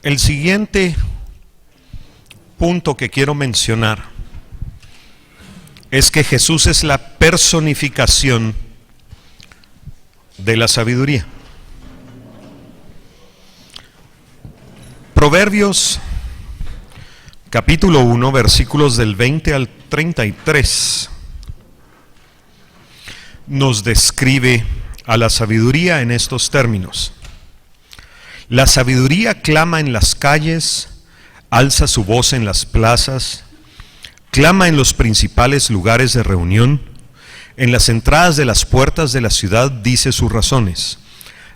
El siguiente punto que quiero mencionar es que Jesús es la personificación de la sabiduría. Proverbios capítulo 1, versículos del 20 al 33 nos describe a la sabiduría en estos términos. La sabiduría clama en las calles, alza su voz en las plazas, clama en los principales lugares de reunión, en las entradas de las puertas de la ciudad dice sus razones.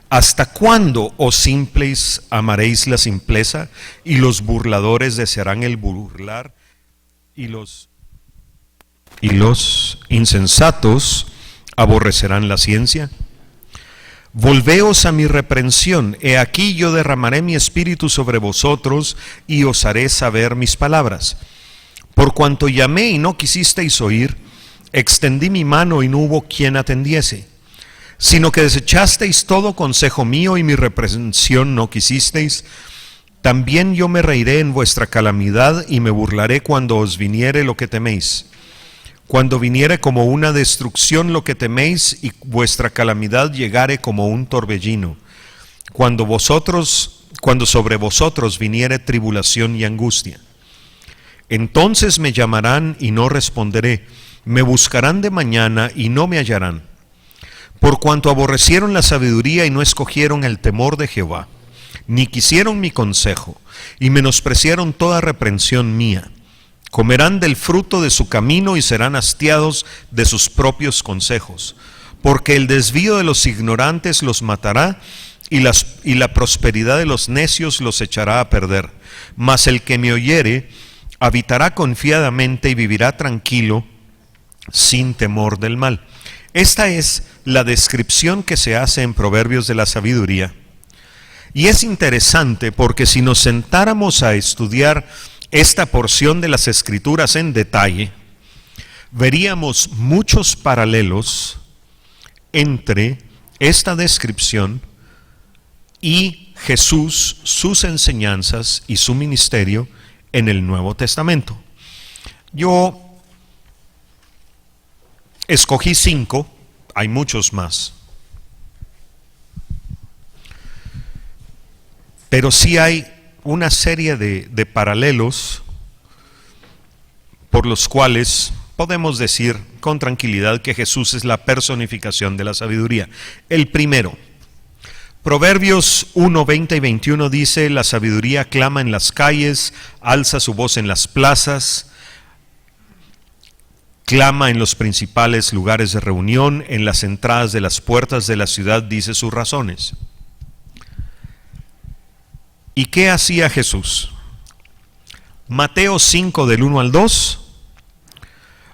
¿Hasta cuándo, oh simples, amaréis la simpleza, y los burladores desearán el burlar, y los insensatos aborrecerán la ciencia? Volveos a mi reprensión, he aquí yo derramaré mi espíritu sobre vosotros, y os haré saber mis palabras. Por cuanto llamé y no quisisteis oír, extendí mi mano y no hubo quien atendiese. Sino que desechasteis todo consejo mío y mi reprensión no quisisteis, también yo me reiré en vuestra calamidad y me burlaré cuando os viniere lo que teméis. Cuando viniere como una destrucción lo que teméis y vuestra calamidad llegare como un torbellino. Cuando sobre vosotros viniere tribulación y angustia. Entonces me llamarán y no responderé, me buscarán de mañana y no me hallarán. Por cuanto aborrecieron la sabiduría y no escogieron el temor de Jehová, ni quisieron mi consejo, y menospreciaron toda reprensión mía. Comerán del fruto de su camino y serán hastiados de sus propios consejos, porque el desvío de los ignorantes los matará, y la prosperidad de los necios los echará a perder. Mas el que me oyere habitará confiadamente y vivirá tranquilo, sin temor del mal. Esta es la descripción que se hace en Proverbios de la sabiduría. Y es interesante porque si nos sentáramos a estudiar esta porción de las Escrituras en detalle, veríamos muchos paralelos entre esta descripción y Jesús, sus enseñanzas y su ministerio en el Nuevo Testamento. Yo escogí 5, hay muchos más, pero sí hay una serie de paralelos por los cuales podemos decir con tranquilidad que Jesús es la personificación de la sabiduría. El primero, Proverbios 1, 20 y 21 dice, la sabiduría clama en las calles, alza su voz en las plazas, clama en los principales lugares de reunión, en las entradas de las puertas de la ciudad dice sus razones. ¿Y qué hacía Jesús? Mateo 5 del 1 al 2,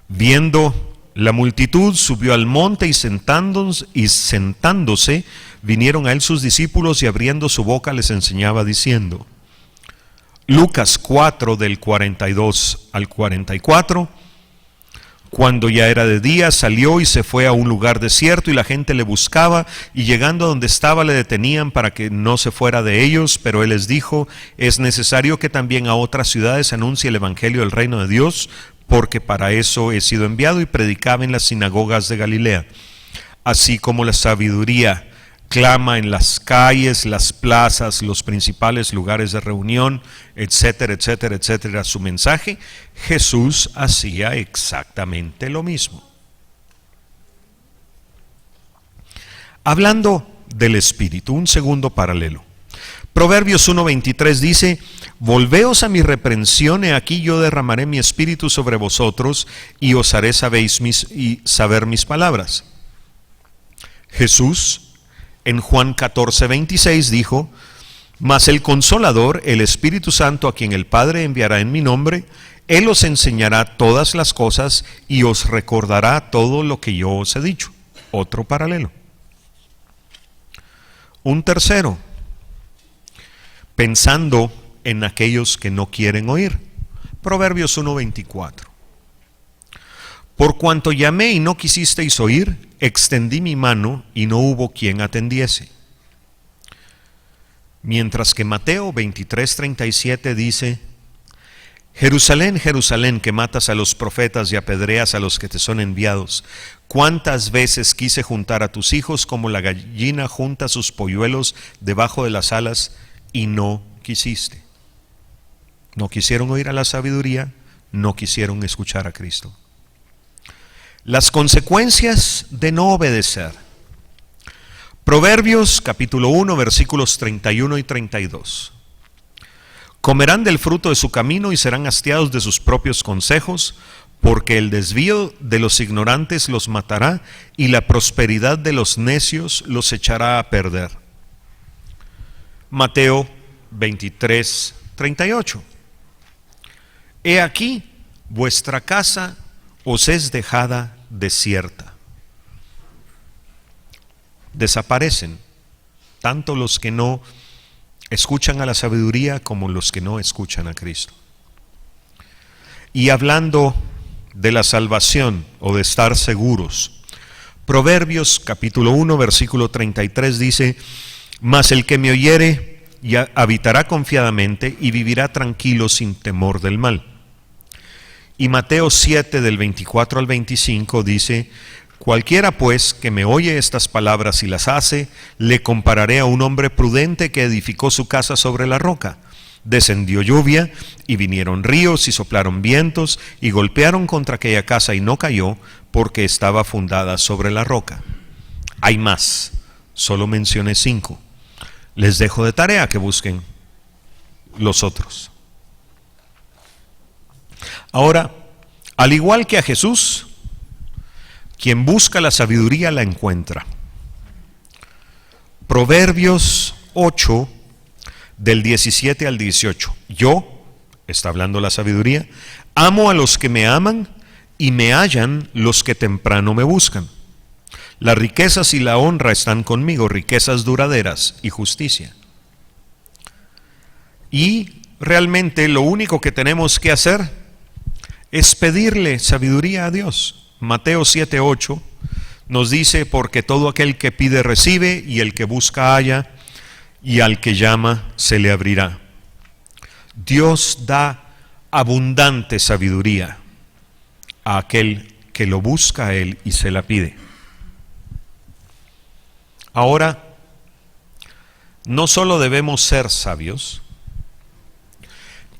viendo la multitud, subió al monte y sentándose, vinieron a él sus discípulos y abriendo su boca les enseñaba diciendo. Lucas 4 del 42 al 44, cuando ya era de día, salió y se fue a un lugar desierto y la gente le buscaba y llegando a donde estaba le detenían para que no se fuera de ellos, pero él les dijo, es necesario que también a otras ciudades anuncie el evangelio del reino de Dios, porque para eso he sido enviado, y predicaba en las sinagogas de Galilea. Así como la sabiduría clama en las calles, las plazas, los principales lugares de reunión, etcétera, etcétera, etcétera, su mensaje, Jesús hacía exactamente lo mismo. Hablando del Espíritu, un segundo paralelo. Proverbios 1:23 dice, volveos a mi reprensión, he aquí yo derramaré mi espíritu sobre vosotros y os haré saber mis palabras. Jesús en Juan 14:26 dijo, mas el Consolador, el Espíritu Santo, a quien el Padre enviará en mi nombre, Él os enseñará todas las cosas y os recordará todo lo que yo os he dicho. Otro paralelo. Un tercero, pensando en aquellos que no quieren oír. Proverbios 1:24. Por cuanto llamé y no quisisteis oír, extendí mi mano y no hubo quien atendiese. Mientras que Mateo 23:37 dice: Jerusalén, Jerusalén, que matas a los profetas y apedreas a los que te son enviados, cuántas veces quise juntar a tus hijos como la gallina junta sus polluelos debajo de las alas, y no quisiste. No quisieron oír a la sabiduría, no quisieron escuchar a Cristo. Las consecuencias de no obedecer. Proverbios capítulo 1, versículos 31 y 32. Comerán del fruto de su camino y serán hastiados de sus propios consejos, porque el desvío de los ignorantes los matará y la prosperidad de los necios los echará a perder. Mateo 23:38. He aquí, vuestra casa os es dejada desierta. Desaparecen tanto los que no escuchan a la sabiduría como los que no escuchan a Cristo. Y hablando de la salvación o de estar seguros, Proverbios capítulo 1 versículo 33 dice: Mas el que me oyere habitará confiadamente y vivirá tranquilo sin temor del mal. Y Mateo 7 del 24 al 25 dice: Cualquiera pues que me oye estas palabras y las hace, le compararé a un hombre prudente que edificó su casa sobre la roca. Descendió lluvia y vinieron ríos y soplaron vientos y golpearon contra aquella casa y no cayó, porque estaba fundada sobre la roca. Hay más, solo mencioné 5. Les dejo de tarea que busquen los otros. Ahora, al igual que a Jesús, quien busca la sabiduría la encuentra. Proverbios 8, del 17 al 18. Yo, está hablando la sabiduría, amo a los que me aman y me hallan los que temprano me buscan. Las riquezas y la honra están conmigo, riquezas duraderas y justicia. Y realmente lo único que tenemos que hacer es pedirle sabiduría a Dios. Mateo 7:8 nos dice: porque todo aquel que pide recibe, y el que busca halla, y al que llama se le abrirá. Dios da abundante sabiduría a aquel que lo busca a Él y se la pide. Ahora, no solo debemos ser sabios,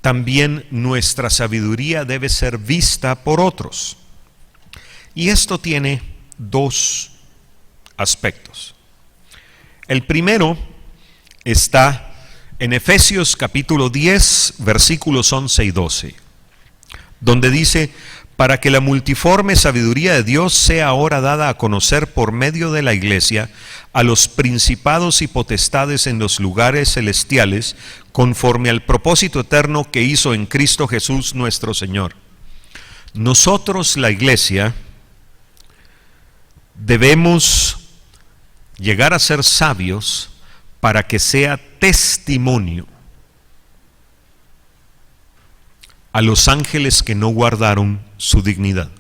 también nuestra sabiduría debe ser vista por otros. Y esto tiene 2 aspectos. El primero está en Efesios capítulo 10, versículos 11 y 12, donde dice: para que la multiforme sabiduría de Dios sea ahora dada a conocer por medio de la iglesia a los principados y potestades en los lugares celestiales, conforme al propósito eterno que hizo en Cristo Jesús nuestro Señor. Nosotros, la iglesia, debemos llegar a ser sabios para que sea testimonio a los ángeles que no guardaron su dignidad.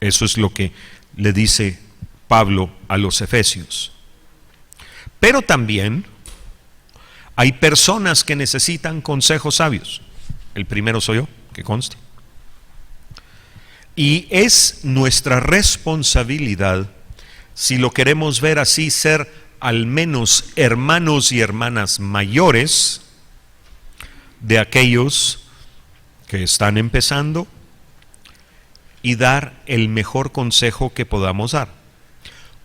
Eso es lo que le dice Pablo a los efesios. Pero también hay personas que necesitan consejos sabios. El primero soy yo, que conste. Y es nuestra responsabilidad, si lo queremos ver así, ser al menos hermanos y hermanas mayores de aquellos que están empezando y dar el mejor consejo que podamos dar.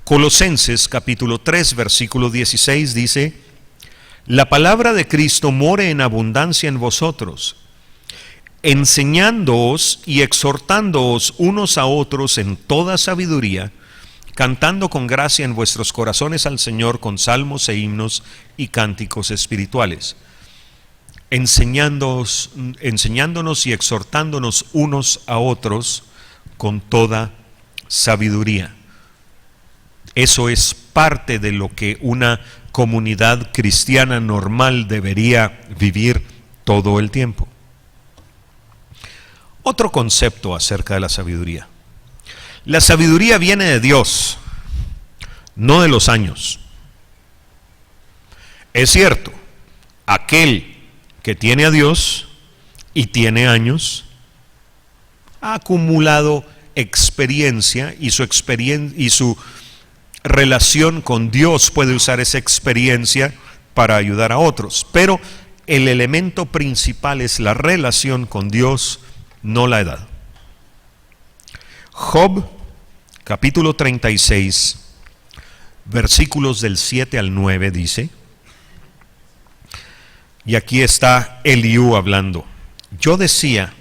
Colosenses capítulo 3 versículo 16 dice: la palabra de Cristo more en abundancia en vosotros, enseñándoos y exhortándoos unos a otros en toda sabiduría, cantando con gracia en vuestros corazones al Señor con salmos e himnos y cánticos espirituales, enseñándonos y exhortándonos unos a otros con toda sabiduría. Eso es parte de lo que una comunidad cristiana normal debería vivir todo el tiempo. Otro concepto acerca de la sabiduría. La sabiduría viene de Dios, no de los años. Es cierto, Aquel que tiene a Dios y tiene años, ha acumulado experiencia y su relación con Dios puede usar esa experiencia para ayudar a otros. Pero el elemento principal es la relación con Dios, no la edad. Job, capítulo 36, versículos del 7 al 9 dice, y aquí está Eliú hablando: yo decía,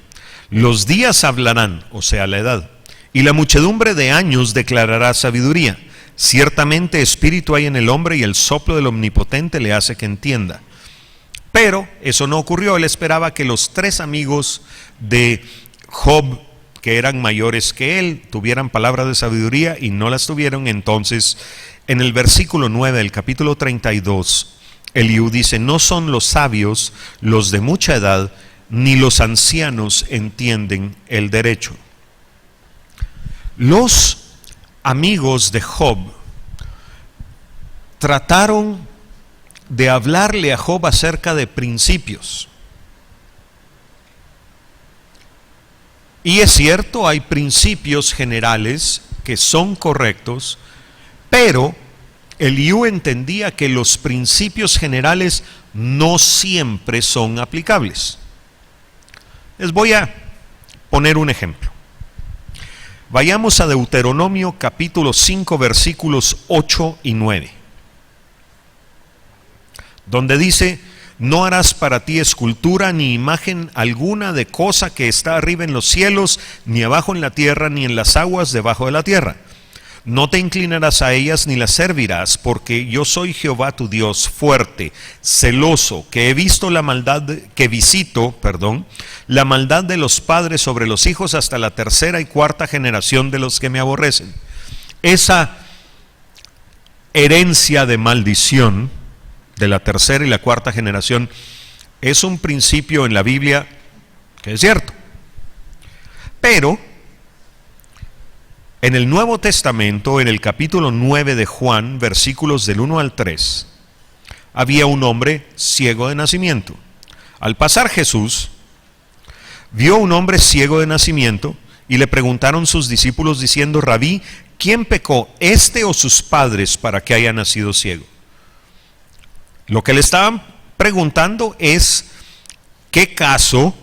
los días hablarán, o sea, la edad, y la muchedumbre de años declarará sabiduría. Ciertamente espíritu hay en el hombre y el soplo del Omnipotente le hace que entienda. Pero eso no ocurrió. Él esperaba que los 3 amigos de Job, que eran mayores que él, tuvieran palabras de sabiduría y no las tuvieron. Entonces, en el versículo 9 del capítulo 32, Eliú dice: no son los sabios los de mucha edad, ni los ancianos entienden el derecho. Los amigos de Job trataron de hablarle a Job acerca de principios. Y es cierto, hay principios generales que son correctos, pero Eliú entendía que los principios generales no siempre son aplicables. Les voy a poner un ejemplo. Vayamos a Deuteronomio capítulo 5 versículos 8 y 9, donde dice: no harás para ti escultura ni imagen alguna de cosa que está arriba en los cielos, ni abajo en la tierra, ni en las aguas debajo de la tierra. No te inclinarás a ellas ni las servirás, porque yo soy Jehová tu Dios, fuerte, celoso, que visito la maldad de los padres sobre los hijos hasta la 3ª y 4ª generación de los que me aborrecen. Esa herencia de maldición de la 3ª y la 4ª generación es un principio en la Biblia que es cierto. Pero en el Nuevo Testamento, en el capítulo 9 de Juan, versículos del 1 al 3, había un hombre ciego de nacimiento. Al pasar Jesús, vio un hombre ciego de nacimiento y le preguntaron sus discípulos diciendo: Rabí, ¿quién pecó, este o sus padres, para que haya nacido ciego? Lo que le estaban preguntando es qué caso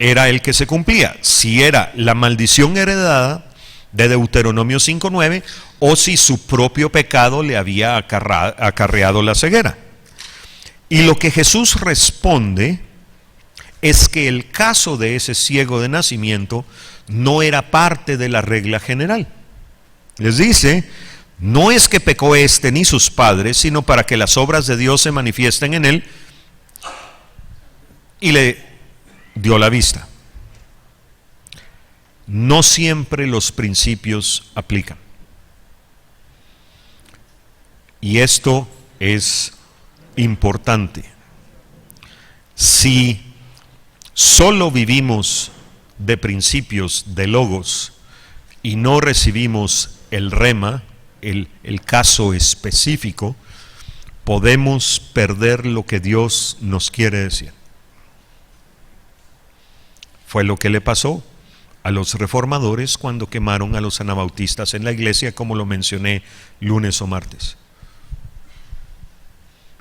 era el que se cumplía, si era la maldición heredada de Deuteronomio 5:9 o si su propio pecado le había acarreado la ceguera. Y lo que Jesús responde es que el caso de ese ciego de nacimiento no era parte de la regla general. Les dice: no es que pecó este ni sus padres, sino para que las obras de Dios se manifiesten en él, y le dio la vista. No siempre los principios aplican. Y esto es importante. Si solo vivimos de principios, de logos, y no recibimos el rema, el caso específico, podemos perder lo que Dios nos quiere decir. Fue lo que le pasó a los reformadores cuando quemaron a los anabautistas en la iglesia, como lo mencioné lunes o martes.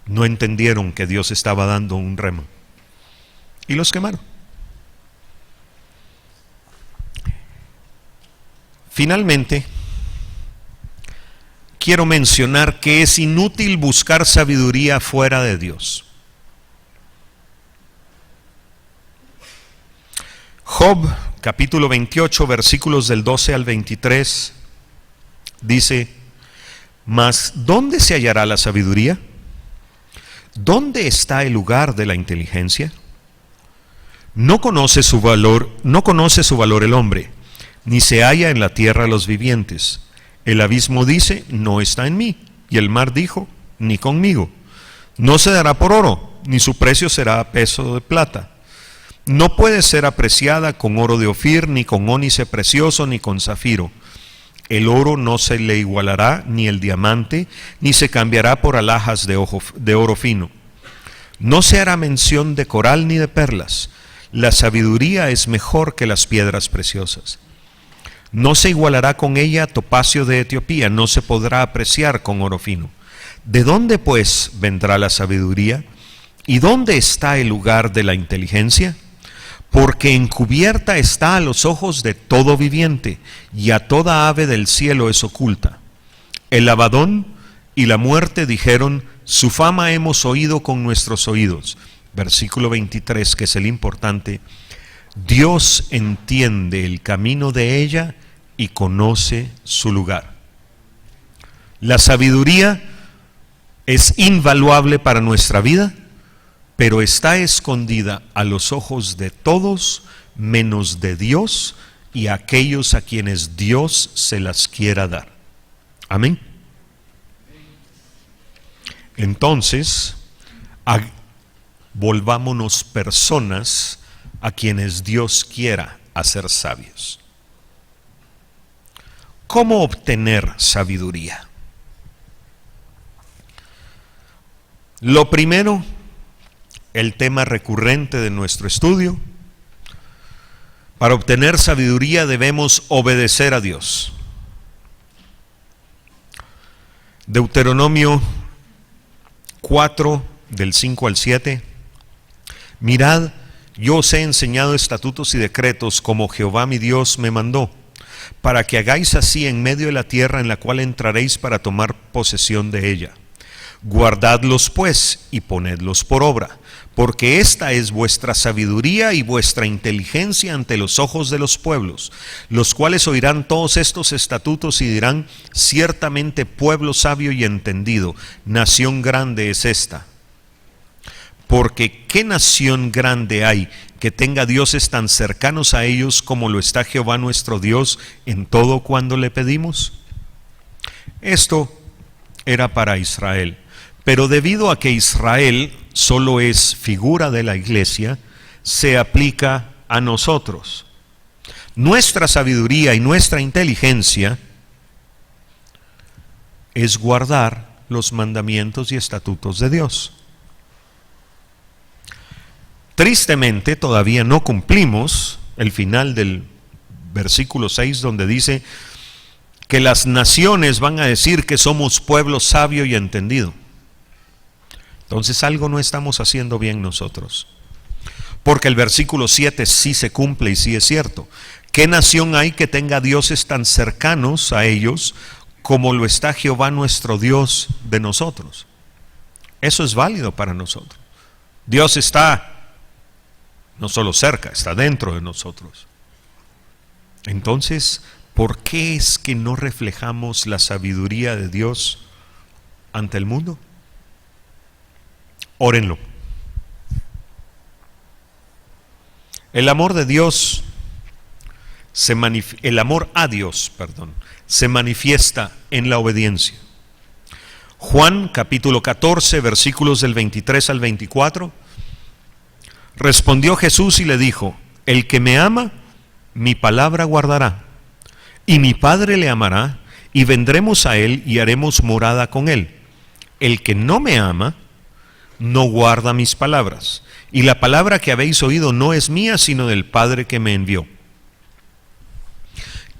No entendieron que Dios estaba dando un rema y los quemaron. Finalmente, quiero mencionar que es inútil buscar sabiduría fuera de Dios. Job, capítulo 28, versículos del 12 al 23, dice: mas ¿dónde se hallará la sabiduría? ¿Dónde está el lugar de la inteligencia? No conoce su valor el hombre, ni se halla en la tierra los vivientes. El abismo dice: no está en mí, y el mar dijo: ni conmigo. No se dará por oro, ni su precio será a peso de plata. No puede ser apreciada con oro de Ofir, ni con ónice precioso, ni con zafiro. El oro no se le igualará, ni el diamante, ni se cambiará por alhajas de oro fino. No se hará mención de coral ni de perlas. La sabiduría es mejor que las piedras preciosas. No se igualará con ella topacio de Etiopía, no se podrá apreciar con oro fino. ¿De dónde pues vendrá la sabiduría? ¿Y dónde está el lugar de la inteligencia? Porque encubierta está a los ojos de todo viviente, y a toda ave del cielo es oculta. El Abadón y la muerte dijeron: su fama hemos oído con nuestros oídos. Versículo 23, que es el importante. Dios entiende el camino de ella y conoce su lugar. La sabiduría es invaluable para nuestra vida, pero está escondida a los ojos de todos menos de Dios y aquellos a quienes Dios se las quiera dar. Amén. Entonces, volvámonos personas a quienes Dios quiera hacer sabios. ¿Cómo obtener sabiduría? Lo primero, el tema recurrente de nuestro estudio: para obtener sabiduría debemos obedecer a Dios. Deuteronomio 4, del 5 al 7. Mirad, yo os he enseñado estatutos y decretos como Jehová mi Dios me mandó, para que hagáis así en medio de la tierra en la cual entraréis para tomar posesión de ella. Guardadlos pues y ponedlos por obra, porque esta es vuestra sabiduría y vuestra inteligencia ante los ojos de los pueblos, los cuales oirán todos estos estatutos y dirán: ciertamente pueblo sabio y entendido, nación grande es esta. Porque ¿qué nación grande hay que tenga dioses tan cercanos a ellos como lo está Jehová nuestro Dios en todo cuando le pedimos? Esto era para Israel, pero debido a que Israel solo es figura de la iglesia, se aplica a nosotros. Nuestra sabiduría y nuestra inteligencia es guardar los mandamientos y estatutos de Dios. Tristemente, todavía no cumplimos el final del versículo 6, donde dice que las naciones van a decir que somos pueblo sabio y entendido. Entonces algo no estamos haciendo bien nosotros, porque el versículo 7 sí se cumple y sí es cierto. ¿Qué nación hay que tenga dioses tan cercanos a ellos como lo está Jehová nuestro Dios de nosotros? Eso es válido para nosotros. Dios está no solo cerca, está dentro de nosotros. Entonces, ¿por qué es que no reflejamos la sabiduría de Dios ante el mundo? Órenlo. El amor de Dios, el amor a Dios, se manifiesta en la obediencia. Juan capítulo 14, versículos del 23 al 24. Respondió Jesús y le dijo: el que me ama, mi palabra guardará, y mi Padre le amará, y vendremos a él y haremos morada con él. El que no me ama, no guarda mis palabras, y la palabra que habéis oído no es mía, sino del Padre que me envió.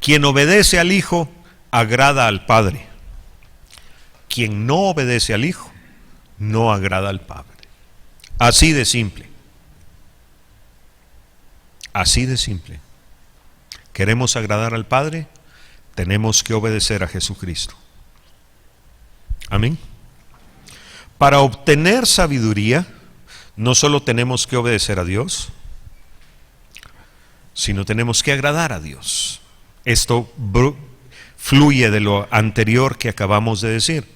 Quien obedece al Hijo, agrada al Padre. Quien no obedece al Hijo, no agrada al Padre. Así de simple. Así de simple. ¿Queremos agradar al Padre? Tenemos que obedecer a Jesucristo. Amén. Para obtener sabiduría, no solo tenemos que obedecer a Dios, sino tenemos que agradar a Dios. Esto fluye de lo anterior que acabamos de decir.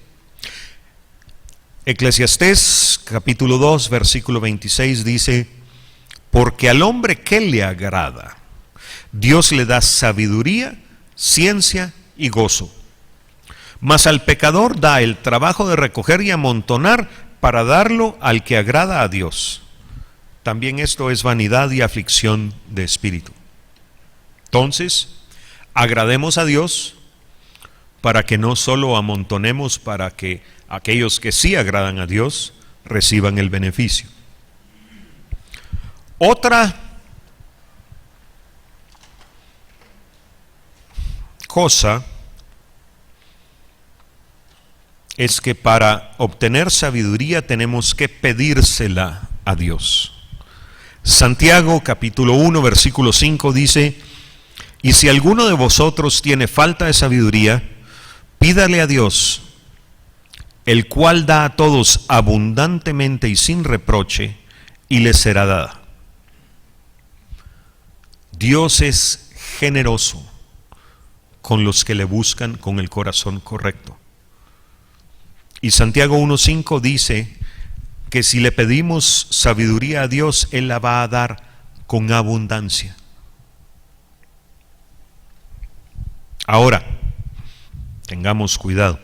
Eclesiastés capítulo 2, versículo 26 dice: porque al hombre que le agrada, Dios le da sabiduría, ciencia y gozo. Mas al pecador da el trabajo de recoger y amontonar para darlo al que agrada a Dios. También esto es vanidad y aflicción de espíritu. Entonces, agrademos a Dios para que no solo amontonemos, para que aquellos que sí agradan a Dios reciban el beneficio. Otra cosa es que para obtener sabiduría tenemos que pedírsela a Dios. Santiago capítulo 1 versículo 5 dice: y si alguno de vosotros tiene falta de sabiduría, pídale a Dios, el cual da a todos abundantemente y sin reproche, y le será dada. Dios es generoso con los que le buscan con el corazón correcto. Y Santiago 1:5 dice que si le pedimos sabiduría a Dios, Él la va a dar con abundancia. Ahora, tengamos cuidado.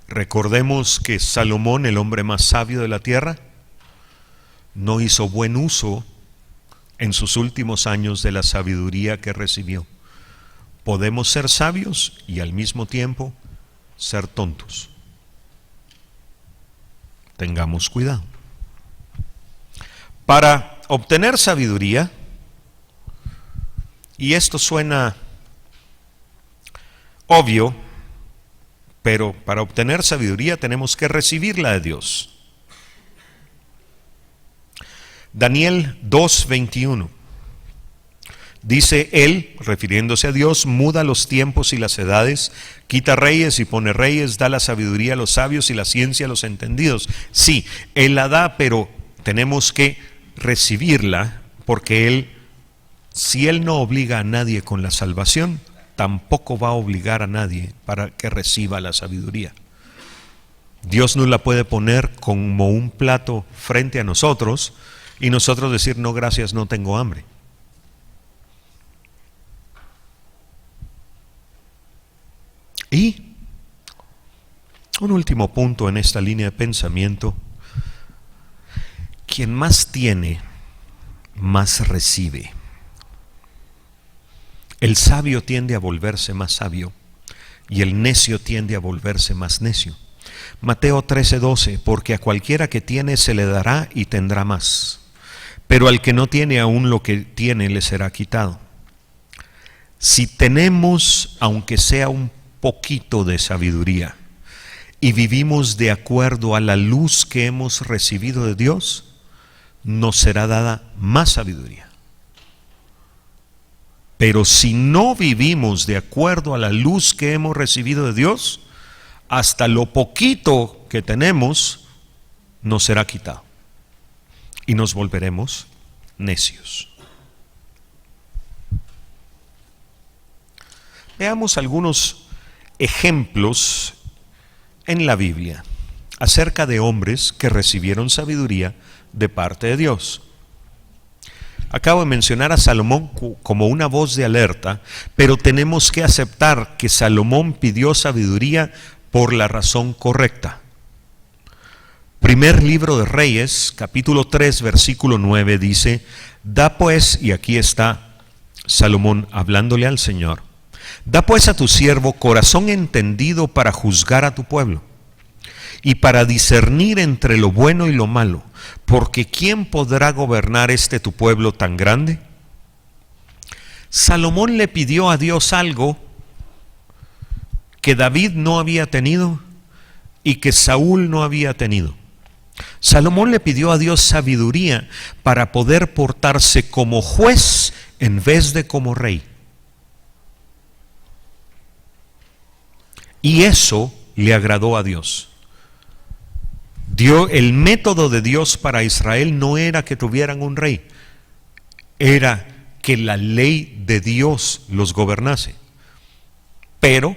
Recordemos que Salomón, el hombre más sabio de la tierra, no hizo buen uso en sus últimos años de la sabiduría que recibió. Podemos ser sabios y al mismo tiempo ser tontos. Tengamos cuidado. Para obtener sabiduría, y esto suena obvio, pero para obtener sabiduría tenemos que recibirla de Dios. Daniel 2:21 dice: Él, refiriéndose a Dios, muda los tiempos y las edades, quita reyes y pone reyes, da la sabiduría a los sabios y la ciencia a los entendidos. Sí, Él la da, pero tenemos que recibirla, porque Él, si Él no obliga a nadie con la salvación, tampoco va a obligar a nadie para que reciba la sabiduría. Dios nos la puede poner como un plato frente a nosotros y nosotros decir: no, gracias, no tengo hambre. Y un último punto en esta línea de pensamiento: quien más tiene, más recibe. El sabio tiende a volverse más sabio y el necio tiende a volverse más necio. Mateo 13:12: porque a cualquiera que tiene se le dará y tendrá más, pero al que no tiene, aún lo que tiene le será quitado. Si tenemos, aunque sea un poquito de sabiduría, y vivimos de acuerdo a la luz que hemos recibido de Dios, nos será dada más sabiduría. Pero si no vivimos de acuerdo a la luz que hemos recibido de Dios, hasta lo poquito que tenemos nos será quitado y nos volveremos necios. Veamos algunos ejemplos en la Biblia acerca de hombres que recibieron sabiduría de parte de Dios. Acabo de mencionar a Salomón como una voz de alerta, pero tenemos que aceptar que Salomón pidió sabiduría por la razón correcta. Primer libro de Reyes, capítulo 3, versículo 9 dice: da pues, y aquí está Salomón hablándole al Señor, da pues a tu siervo corazón entendido para juzgar a tu pueblo y para discernir entre lo bueno y lo malo, porque ¿quién podrá gobernar tu pueblo tan grande? Salomón le pidió a Dios algo que David no había tenido y que Saúl no había tenido. Salomón le pidió a Dios sabiduría para poder portarse como juez en vez de como rey. Y eso le agradó a Dios. El método de Dios para Israel no era que tuvieran un rey, era que la ley de Dios los gobernase. Pero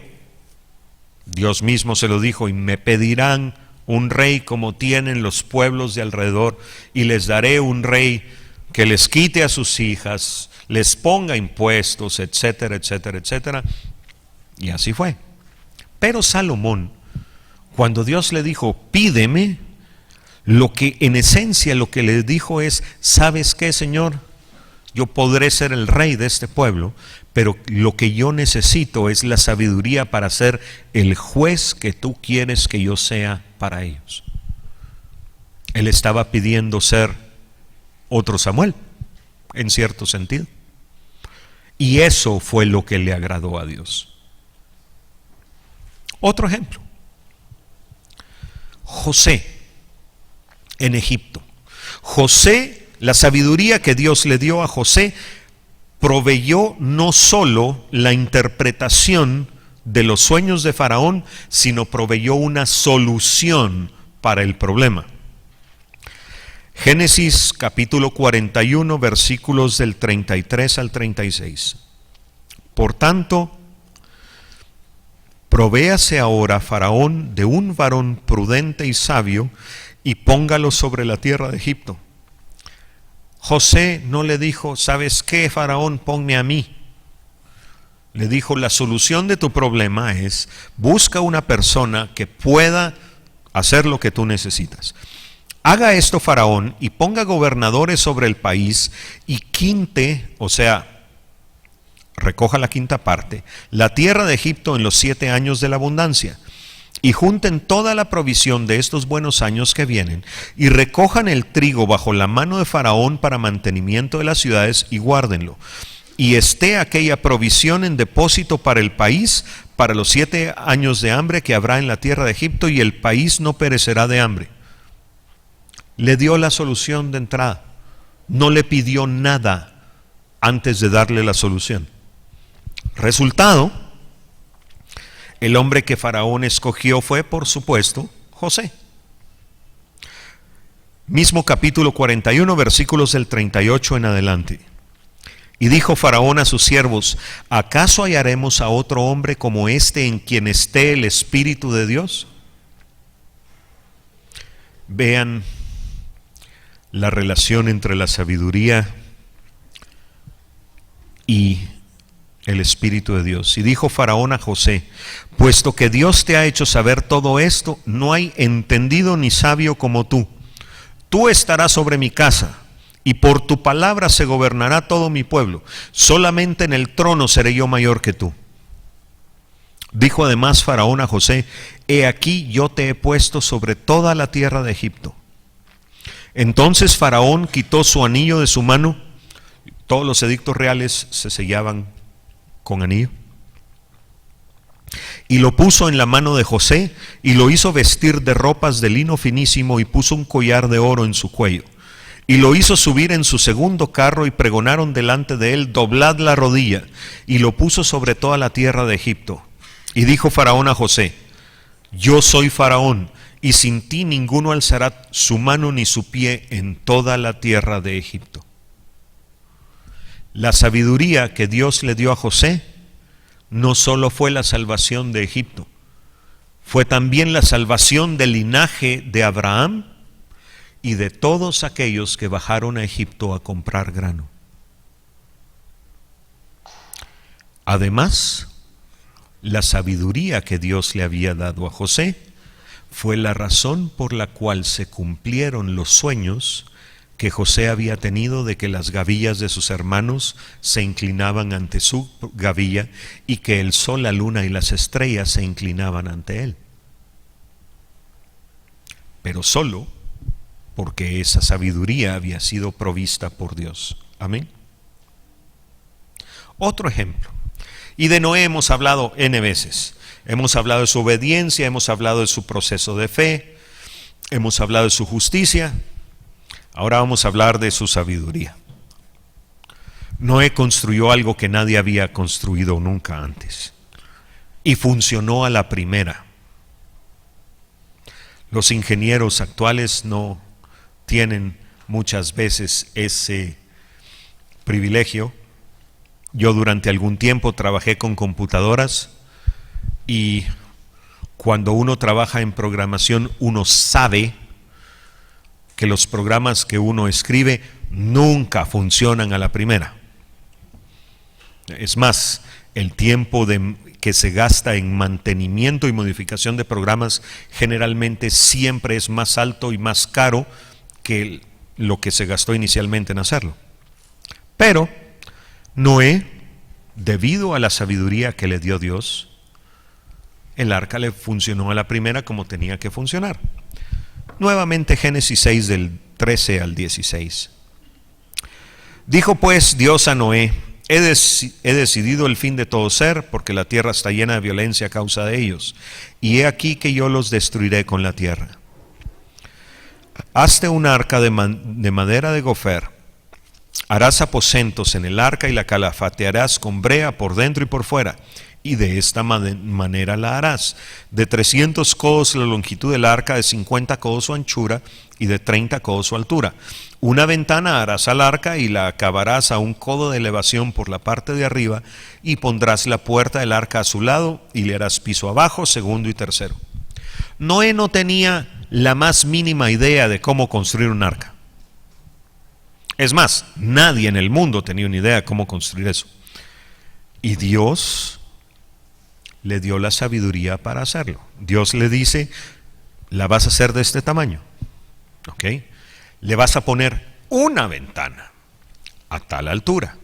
Dios mismo se lo dijo: y me pedirán un rey como tienen los pueblos de alrededor, y les daré un rey que les quite a sus hijas, les ponga impuestos, etcétera, etcétera, etcétera. Y así fue. Pero Salomón, cuando Dios le dijo: pídeme, en esencia lo que le dijo es: ¿sabes qué, Señor? Yo podré ser el rey de este pueblo, pero lo que yo necesito es la sabiduría para ser el juez que tú quieres que yo sea para ellos. Él estaba pidiendo ser otro Samuel, en cierto sentido. Y eso fue lo que le agradó a Dios. Otro ejemplo. José en Egipto. José, la sabiduría que Dios le dio a José, proveyó no solo la interpretación de los sueños de Faraón, sino proveyó una solución para el problema. Génesis capítulo 41, versículos del 33 al 36. Por tanto, provéase ahora Faraón de un varón prudente y sabio, y póngalo sobre la tierra de Egipto. José no le dijo, ¿sabes qué, Faraón? Ponme a mí. Le dijo, la solución de tu problema es, busca una persona que pueda hacer lo que tú necesitas. Haga esto Faraón y ponga gobernadores sobre el país y quinte, o sea, recoja la quinta parte, la tierra de Egipto en los 7 años de la abundancia. Y junten toda la provisión de estos buenos años que vienen, y recojan el trigo bajo la mano de Faraón para mantenimiento de las ciudades, y guárdenlo. Y esté aquella provisión en depósito para el país, para los 7 años de hambre que habrá en la tierra de Egipto, y el país no perecerá de hambre. Le dio la solución de entrada. No le pidió nada antes de darle la solución. Resultado, el hombre que Faraón escogió fue, por supuesto, José. Mismo capítulo 41, versículos del 38 en adelante. Y dijo Faraón a sus siervos, ¿acaso hallaremos a otro hombre como este en quien esté el Espíritu de Dios? Vean la relación entre la sabiduría y el Espíritu de Dios. Y dijo Faraón a José, puesto que Dios te ha hecho saber todo esto, no hay entendido ni sabio como tú. Tú estarás sobre mi casa, y por tu palabra se gobernará todo mi pueblo. Solamente en el trono seré yo mayor que tú. Dijo además Faraón a José, he aquí yo te he puesto sobre toda la tierra de Egipto. Entonces Faraón quitó su anillo de su mano. Todos los edictos reales se sellaban con anillo, y lo puso en la mano de José, y lo hizo vestir de ropas de lino finísimo, y puso un collar de oro en su cuello, y lo hizo subir en su segundo carro, y pregonaron delante de él, doblad la rodilla, y lo puso sobre toda la tierra de Egipto. Y dijo Faraón a José, yo soy Faraón, y sin ti ninguno alzará su mano ni su pie en toda la tierra de Egipto. La sabiduría que Dios le dio a José no solo fue la salvación de Egipto, fue también la salvación del linaje de Abraham y de todos aquellos que bajaron a Egipto a comprar grano. Además, la sabiduría que Dios le había dado a José fue la razón por la cual se cumplieron los sueños que José había tenido de que las gavillas de sus hermanos se inclinaban ante su gavilla y que el sol, la luna y las estrellas se inclinaban ante él. Pero solo porque esa sabiduría había sido provista por Dios. Amén. Otro ejemplo. Y de Noé hemos hablado N veces. Hemos hablado de su obediencia, hemos hablado de su proceso de fe, hemos hablado de su justicia. Ahora vamos a hablar de su sabiduría. Noé construyó algo que nadie había construido nunca antes, y funcionó a la primera. Los ingenieros actuales no tienen muchas veces ese privilegio. Yo durante algún tiempo trabajé con computadoras, y cuando uno trabaja en programación, uno sabe que los programas que uno escribe nunca funcionan a la primera. Es más, el tiempo que se gasta en mantenimiento y modificación de programas generalmente siempre es más alto y más caro que lo que se gastó inicialmente en hacerlo. Pero Noé, debido a la sabiduría que le dio Dios, el arca le funcionó a la primera como tenía que funcionar. Nuevamente Génesis 6 del 13 al 16. Dijo pues Dios a Noé: he decidido el fin de todo ser, porque la tierra está llena de violencia a causa de ellos, y he aquí que yo los destruiré con la tierra. Hazte un arca de madera de gofer, harás aposentos en el arca y la calafatearás con brea por dentro y por fuera, y de esta manera la harás: de 300 codos la longitud del arca, de 50 codos su anchura y de 30 codos su altura. Una ventana harás al arca y la acabarás a 1 codo de elevación por la parte de arriba, y pondrás la puerta del arca a su lado y le harás piso abajo, segundo y tercero. Noé no tenía la más mínima idea de cómo construir un arca. Es más, nadie en el mundo tenía una idea de cómo construir eso. Y Dios le dio la sabiduría para hacerlo. Dios le dice: la vas a hacer de este tamaño, ¿ok? Le vas a poner una ventana a tal altura.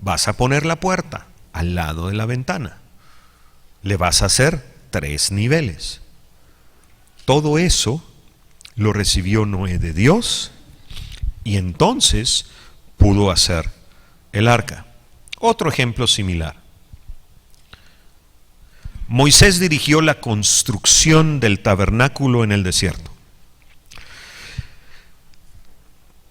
Vas a poner la puerta al lado de la ventana. Le vas a hacer 3 niveles. Todo eso lo recibió Noé de Dios, y entonces pudo hacer el arca. Otro ejemplo similar. Moisés dirigió la construcción del tabernáculo en el desierto.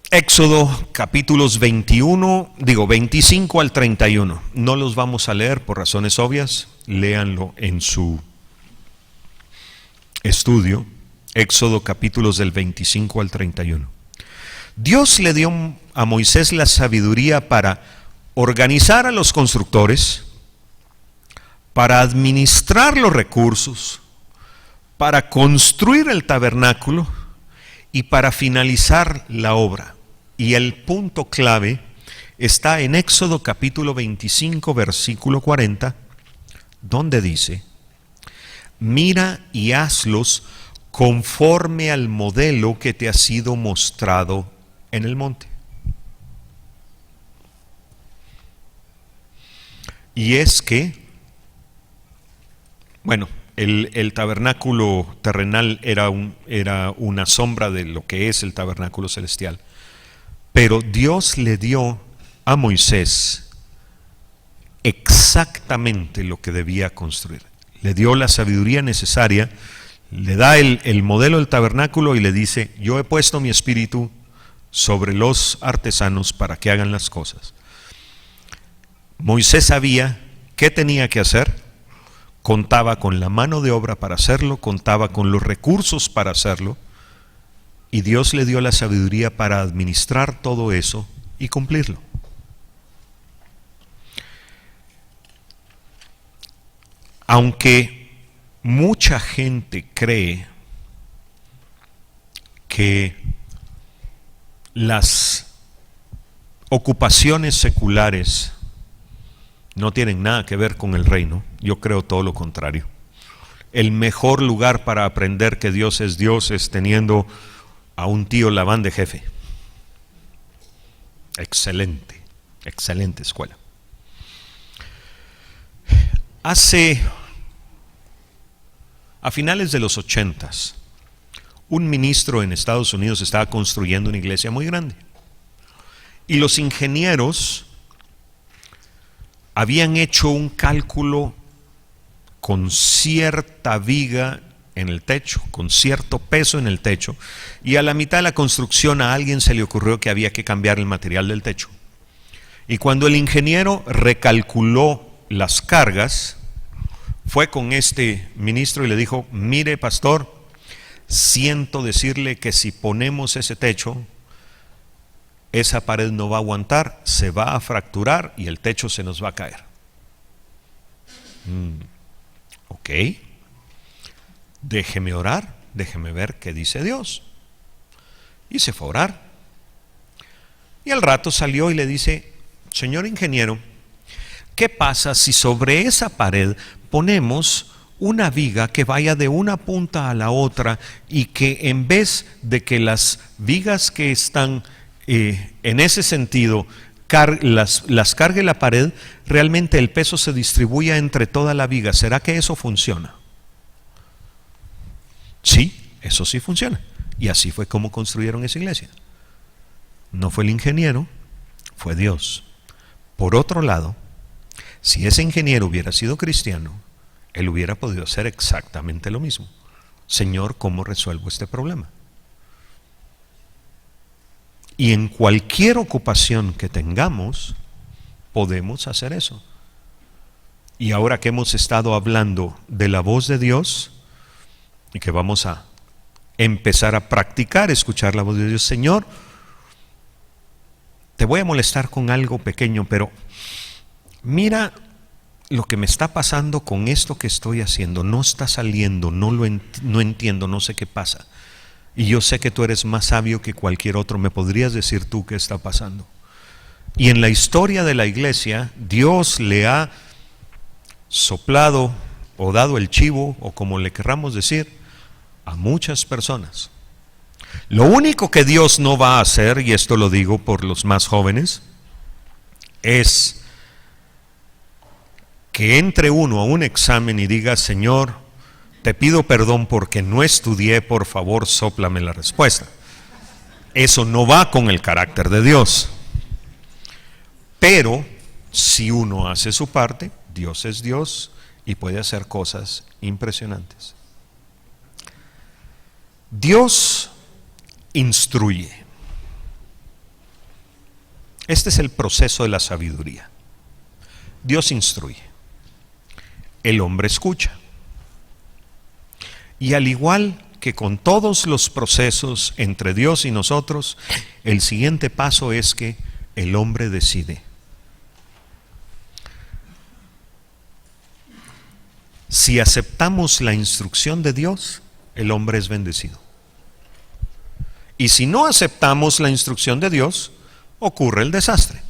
Éxodo capítulos 25 al 31. No los vamos a leer por razones obvias, léanlo en su estudio. Éxodo capítulos del 25 al 31. Dios le dio a Moisés la sabiduría para organizar a los constructores, para administrar los recursos, para construir el tabernáculo y para finalizar la obra. Y el punto clave está en Éxodo capítulo 25, versículo 40, donde dice: mira y hazlos conforme al modelo que te ha sido mostrado en el monte. Y es que, bueno, el tabernáculo terrenal era una sombra de lo que es el tabernáculo celestial. Pero Dios le dio a Moisés exactamente lo que debía construir. Le dio la sabiduría necesaria, le da el modelo del tabernáculo y le dice: yo he puesto mi espíritu sobre los artesanos para que hagan las cosas. Moisés sabía qué tenía que hacer, contaba con la mano de obra para hacerlo, contaba con los recursos para hacerlo, y Dios le dio la sabiduría para administrar todo eso y cumplirlo. Aunque mucha gente cree que las ocupaciones seculares no tienen nada que ver con el reino, yo creo todo lo contrario. El mejor lugar para aprender que Dios es teniendo a un tío Labán de jefe. Excelente, excelente escuela. A finales de los 80s, un ministro en Estados Unidos estaba construyendo una iglesia muy grande. Y los ingenieros habían hecho un cálculo con cierta viga en el techo, con cierto peso en el techo, y a la mitad de la construcción a alguien se le ocurrió que había que cambiar el material del techo. Y cuando el ingeniero recalculó las cargas, fue con este ministro y le dijo: mire, pastor, siento decirle que si ponemos ese techo, esa pared no va a aguantar, se va a fracturar y el techo se nos va a caer. Ok, déjeme orar, déjeme ver qué dice Dios. Y se fue a orar. Y al rato salió y le dice: señor ingeniero, ¿qué pasa si sobre esa pared ponemos una viga que vaya de una punta a la otra y que en vez de que las vigas que están en ese sentido las cargue la pared, realmente el peso se distribuya entre toda la viga? ¿Será que eso funciona? Sí, eso sí funciona. Y así fue como construyeron esa iglesia. No fue el ingeniero, fue Dios. Por otro lado, si ese ingeniero hubiera sido cristiano, él hubiera podido hacer exactamente lo mismo. Señor, ¿cómo resuelvo este problema? Y en cualquier ocupación que tengamos, podemos hacer eso. Y ahora que hemos estado hablando de la voz de Dios, y que vamos a empezar a practicar, escuchar la voz de Dios, Señor, te voy a molestar con algo pequeño, pero mira lo que me está pasando con esto que estoy haciendo. No está saliendo, no entiendo, no sé qué pasa. Y yo sé que tú eres más sabio que cualquier otro. ¿Me podrías decir tú qué está pasando? Y en la historia de la iglesia, Dios le ha soplado o dado el chivo, o como le querramos decir, a muchas personas. Lo único que Dios no va a hacer, y esto lo digo por los más jóvenes, es que entre uno a un examen y diga, Señor, te pido perdón porque no estudié, por favor, sóplame la respuesta. Eso no va con el carácter de Dios. Pero si uno hace su parte, Dios es Dios y puede hacer cosas impresionantes. Dios instruye. Este es el proceso de la sabiduría. Dios instruye. El hombre escucha. Y al igual que con todos los procesos entre Dios y nosotros, el siguiente paso es que el hombre decide. Si aceptamos la instrucción de Dios, el hombre es bendecido. Y si no aceptamos la instrucción de Dios, ocurre el desastre.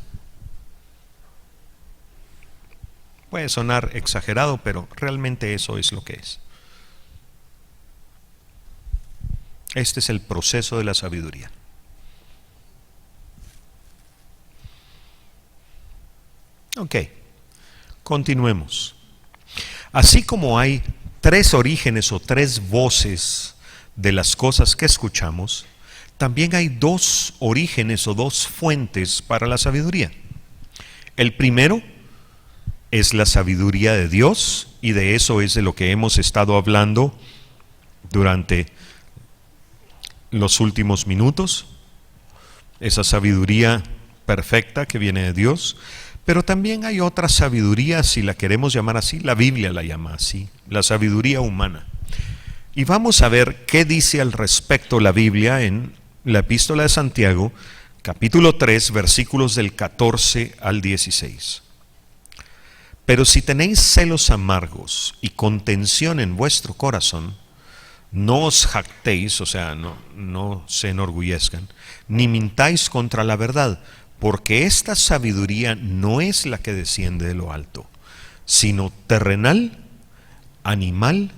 Puede sonar exagerado, pero realmente eso es lo que es. Este es el proceso de la sabiduría. Ok, continuemos. Así como hay tres orígenes o tres voces de las cosas que escuchamos, también hay dos orígenes o dos fuentes para la sabiduría. El primero es la sabiduría de Dios, y de eso es de lo que hemos estado hablando durante los últimos minutos. Esa sabiduría perfecta que viene de Dios. Pero también hay otra sabiduría, si la queremos llamar así, la Biblia la llama así, la sabiduría humana. Y vamos a ver qué dice al respecto la Biblia en la Epístola de Santiago, capítulo 3, versículos del 14 al 16. Pero si tenéis celos amargos y contención en vuestro corazón, no os jactéis, o sea, no se enorgullezcan, ni mintáis contra la verdad, porque esta sabiduría no es la que desciende de lo alto, sino terrenal, animal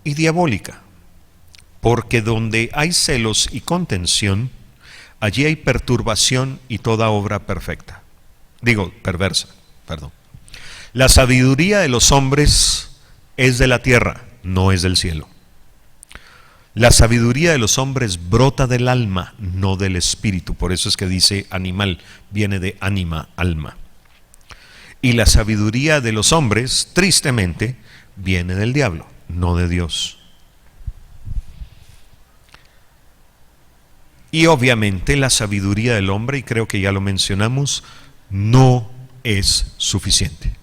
y diabólica. Porque donde hay celos y contención, allí hay perturbación y toda obra perversa. La sabiduría de los hombres es de la tierra, no es del cielo. La sabiduría de los hombres brota del alma, no del espíritu. Por eso es que dice animal, viene de ánima, alma. Y la sabiduría de los hombres, tristemente, viene del diablo, no de Dios. Y obviamente la sabiduría del hombre, y creo que ya lo mencionamos, no es suficiente.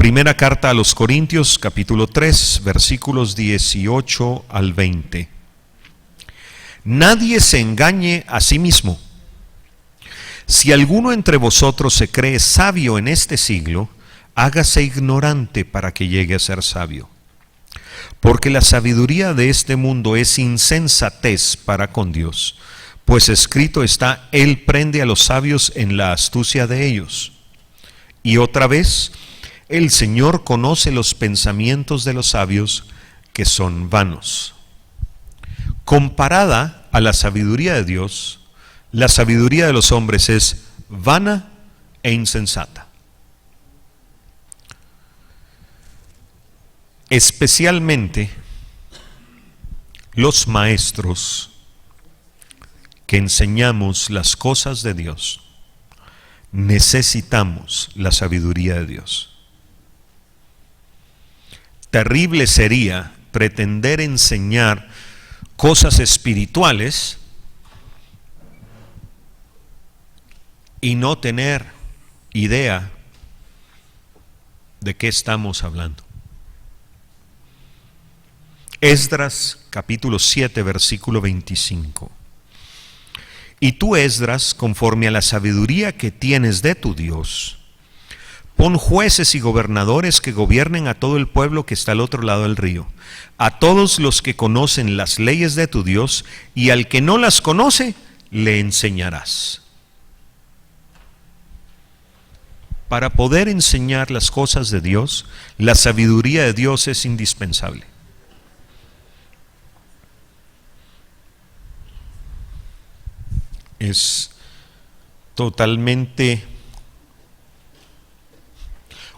Primera carta a los Corintios, capítulo 3, versículos 18 al 20. Nadie se engañe a sí mismo. Si alguno entre vosotros se cree sabio en este siglo, hágase ignorante para que llegue a ser sabio. Porque la sabiduría de este mundo es insensatez para con Dios, pues escrito está, Él prende a los sabios en la astucia de ellos. Y otra vez, el Señor conoce los pensamientos de los sabios, que son vanos. Comparada a la sabiduría de Dios, la sabiduría de los hombres es vana e insensata. Especialmente los maestros que enseñamos las cosas de Dios, necesitamos la sabiduría de Dios. Terrible sería pretender enseñar cosas espirituales y no tener idea de qué estamos hablando. Esdras capítulo 7 versículo 25. Y tú, Esdras, conforme a la sabiduría que tienes de tu Dios, pon jueces y gobernadores que gobiernen a todo el pueblo que está al otro lado del río, a todos los que conocen las leyes de tu Dios, y al que no las conoce, le enseñarás. Para poder enseñar las cosas de Dios, la sabiduría de Dios es indispensable. Es totalmente.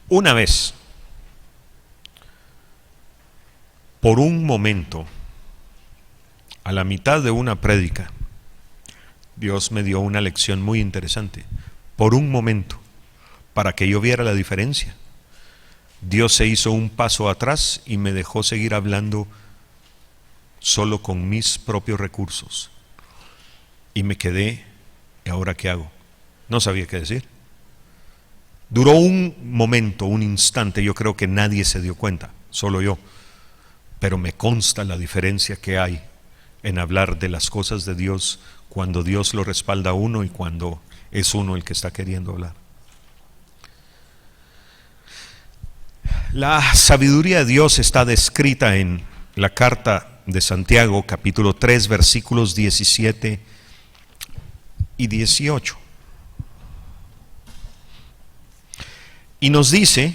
Una vez, por un momento, a la mitad de una prédica, Dios me dio una lección muy interesante. Por un momento, para que yo viera la diferencia, Dios se hizo un paso atrás y me dejó seguir hablando solo con mis propios recursos. Y me quedé, ¿y ahora qué hago? No sabía qué decir. Duró un momento, un instante, yo creo que nadie se dio cuenta, solo yo. Pero me consta la diferencia que hay en hablar de las cosas de Dios cuando Dios lo respalda a uno y cuando es uno el que está queriendo hablar. La sabiduría de Dios está descrita en la carta de Santiago, capítulo 3, versículos 17 y 18. Y nos dice,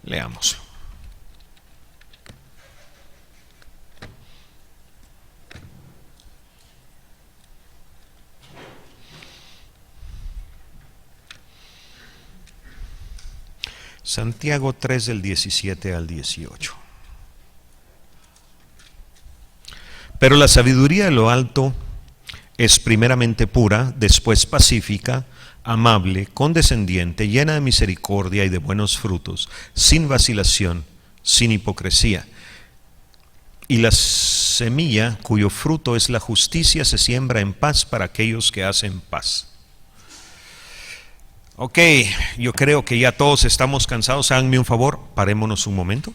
leámoslo. Santiago 3 del 17 al 18. Pero la sabiduría de lo alto es primeramente pura, después pacífica, amable, condescendiente, llena de misericordia y de buenos frutos, sin vacilación, sin hipocresía. Y la semilla cuyo fruto es la justicia se siembra en paz para aquellos que hacen paz. Ok, yo creo que ya todos estamos cansados. Háganme un favor, parémonos un momento.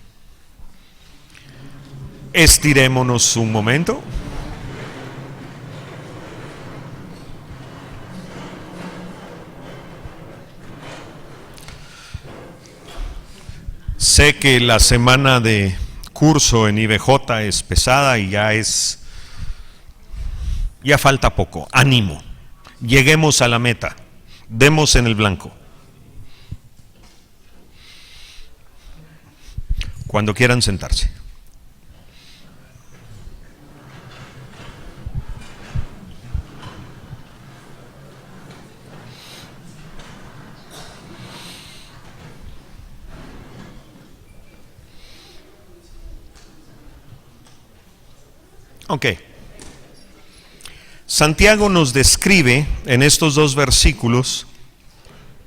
Estirémonos un momento. Sé que la semana de curso en IBJ es pesada y ya falta poco. Ánimo, lleguemos a la meta, demos en el blanco. Cuando quieran sentarse. Ok. Santiago nos describe en estos dos versículos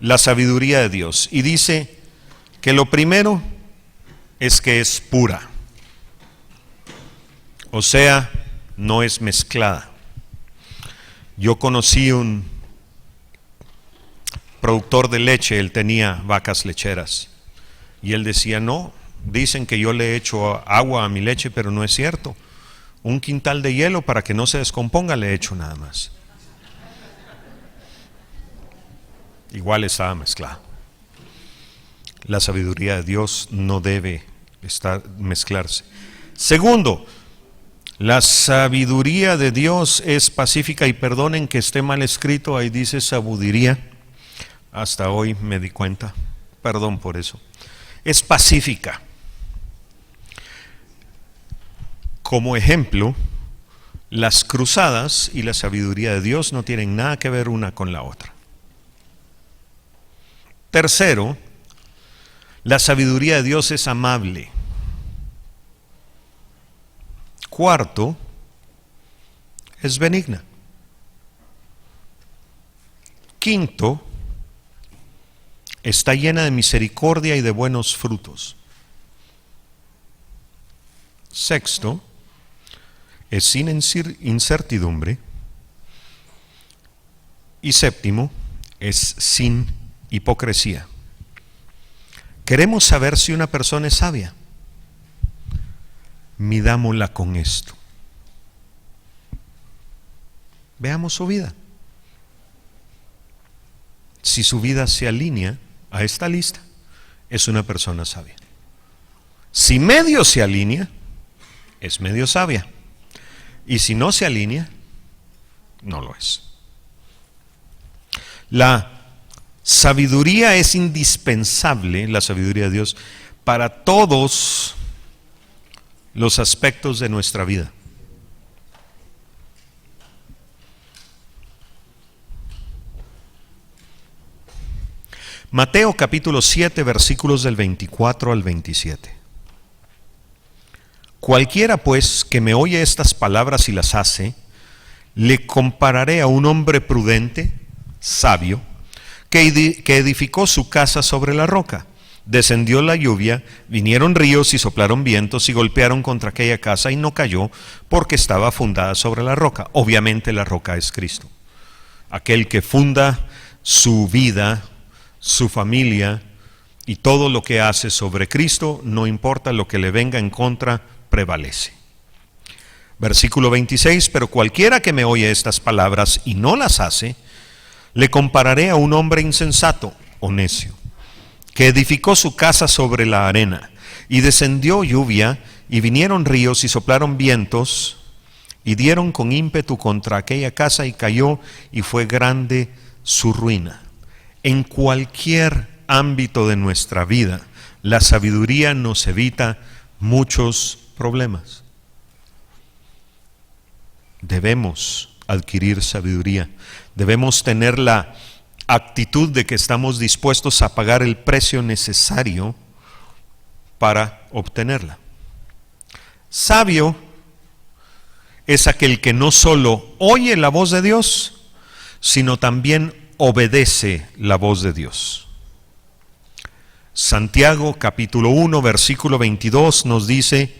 la sabiduría de Dios y dice que lo primero es que es pura, o sea, no es mezclada. Yo conocí un productor de leche, él tenía vacas lecheras y él decía, no, dicen que yo le echo agua a mi leche, pero no es cierto. Un quintal de hielo para que no se descomponga le echo nada más. Igual estaba mezclado. La sabiduría de Dios no debe mezclarse. Segundo, la sabiduría de Dios es pacífica, y perdonen que esté mal escrito, ahí dice sabiduría. Hasta hoy me di cuenta, perdón por eso. Es pacífica. Como ejemplo, las cruzadas y la sabiduría de Dios no tienen nada que ver una con la otra. Tercero, la sabiduría de Dios es amable. Cuarto, es benigna. Quinto, está llena de misericordia y de buenos frutos. Sexto, es sin incertidumbre. Y séptimo, es sin hipocresía. Queremos saber si una persona es sabia. Midámosla con esto. Veamos su vida. Si su vida se alinea a esta lista, es una persona sabia. Si medio se alinea, es medio sabia. Y si no se alinea, no lo es. La sabiduría es indispensable, la sabiduría de Dios, para todos los aspectos de nuestra vida. Mateo capítulo 7, versículos del 24 al 27. Cualquiera pues que me oye estas palabras y las hace, le compararé a un hombre prudente, sabio, que edificó su casa sobre la roca. Descendió la lluvia, vinieron ríos y soplaron vientos y golpearon contra aquella casa y no cayó porque estaba fundada sobre la roca. Obviamente la roca es Cristo. Aquel que funda su vida, su familia y todo lo que hace sobre Cristo, no importa lo que le venga en contra, prevalece. Versículo 26, pero cualquiera que me oye estas palabras y no las hace, le compararé a un hombre insensato o necio, que edificó su casa sobre la arena, y descendió lluvia, y vinieron ríos y soplaron vientos, y dieron con ímpetu contra aquella casa, y cayó, y fue grande su ruina. En cualquier ámbito de nuestra vida, la sabiduría nos evita muchos problemas. Debemos adquirir sabiduría. Debemos tener la actitud de que estamos dispuestos a pagar el precio necesario para obtenerla. Sabio es aquel que no solo oye la voz de Dios, sino también obedece la voz de Dios. Santiago capítulo 1 versículo 22 nos dice: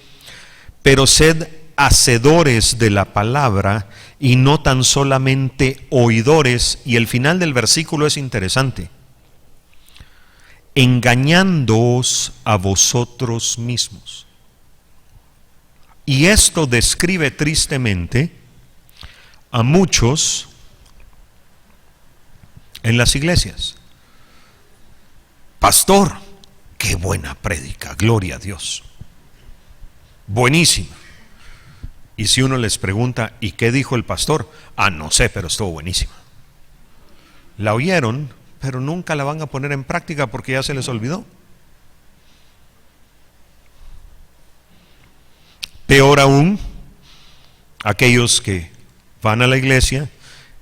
pero sed hacedores de la palabra y no tan solamente oidores. Y el final del versículo es interesante: engañándoos a vosotros mismos. Y esto describe tristemente a muchos en las iglesias. Pastor, qué buena prédica, gloria a Dios, buenísima. Y si uno les pregunta, ¿y qué dijo el pastor? No sé, pero estuvo buenísima. La oyeron, pero nunca la van a poner en práctica porque ya se les olvidó. Peor aún, aquellos que van a la iglesia,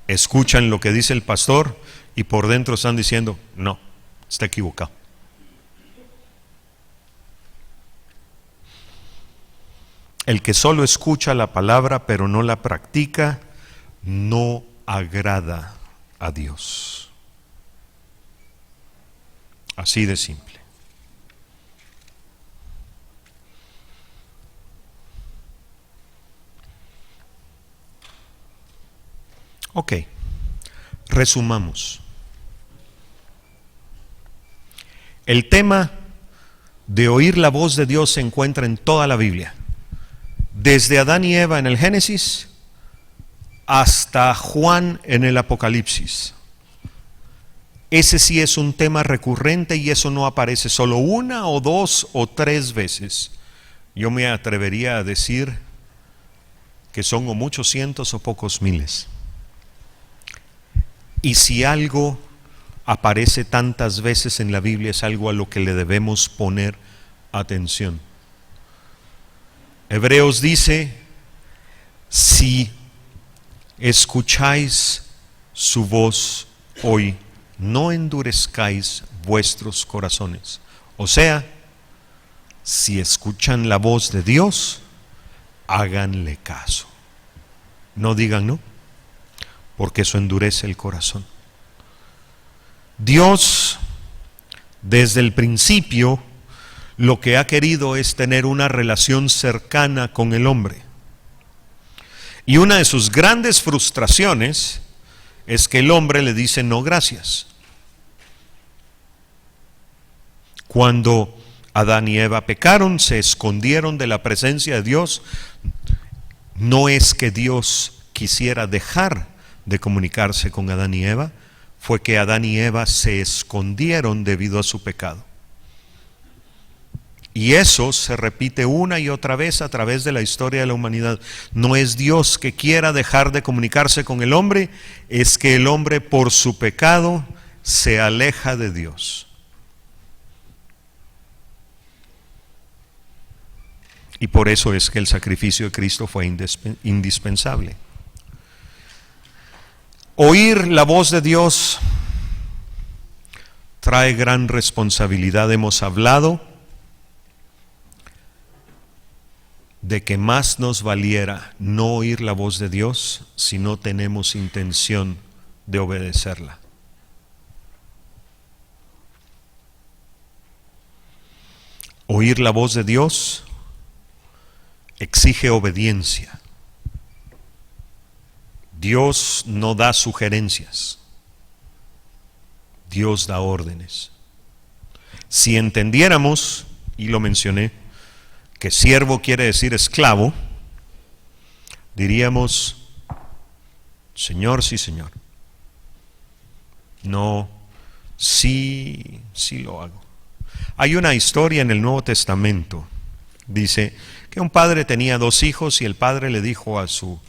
escuchan lo que dice el pastor y por dentro están diciendo: no, está equivocado. El que solo escucha la palabra pero no la practica, no agrada a Dios. Así de simple. Ok, resumamos. El tema de oír la voz de Dios se encuentra en toda la Biblia. Desde Adán y Eva en el Génesis hasta Juan en el Apocalipsis. Ese sí es un tema recurrente y eso no aparece solo una o dos o tres veces. Yo me atrevería a decir que son o muchos cientos o pocos miles. Y si algo aparece tantas veces en la Biblia, es algo a lo que le debemos poner atención. Hebreos dice: si escucháis su voz hoy, no endurezcáis vuestros corazones. O sea, si escuchan la voz de Dios, háganle caso. no digan no, porque eso endurece el corazón. Dios, desde el principio, lo que ha querido es tener una relación cercana con el hombre. Y una de sus grandes frustraciones es que el hombre le dice no gracias. Cuando Adán y Eva pecaron, se escondieron de la presencia de Dios. No es que Dios quisiera dejar de comunicarse con Adán y Eva, fue que Adán y Eva se escondieron debido a su pecado. Y eso se repite una y otra vez a través de la historia de la humanidad. No es Dios que quiera dejar de comunicarse con el hombre, es que el hombre por su pecado se aleja de Dios. Y por eso es que el sacrificio de Cristo fue indispensable. Oír la voz de Dios trae gran responsabilidad. Hemos hablado de que más nos valiera no oír la voz de Dios si no tenemos intención de obedecerla. Oír la voz de Dios exige obediencia. Dios no da sugerencias, Dios da órdenes. Si entendiéramos, y lo mencioné, que siervo quiere decir esclavo, diríamos, Señor, sí, Señor. No, sí lo hago. Hay una historia en el Nuevo Testamento, dice que un padre tenía 2 hijos y el padre le dijo a su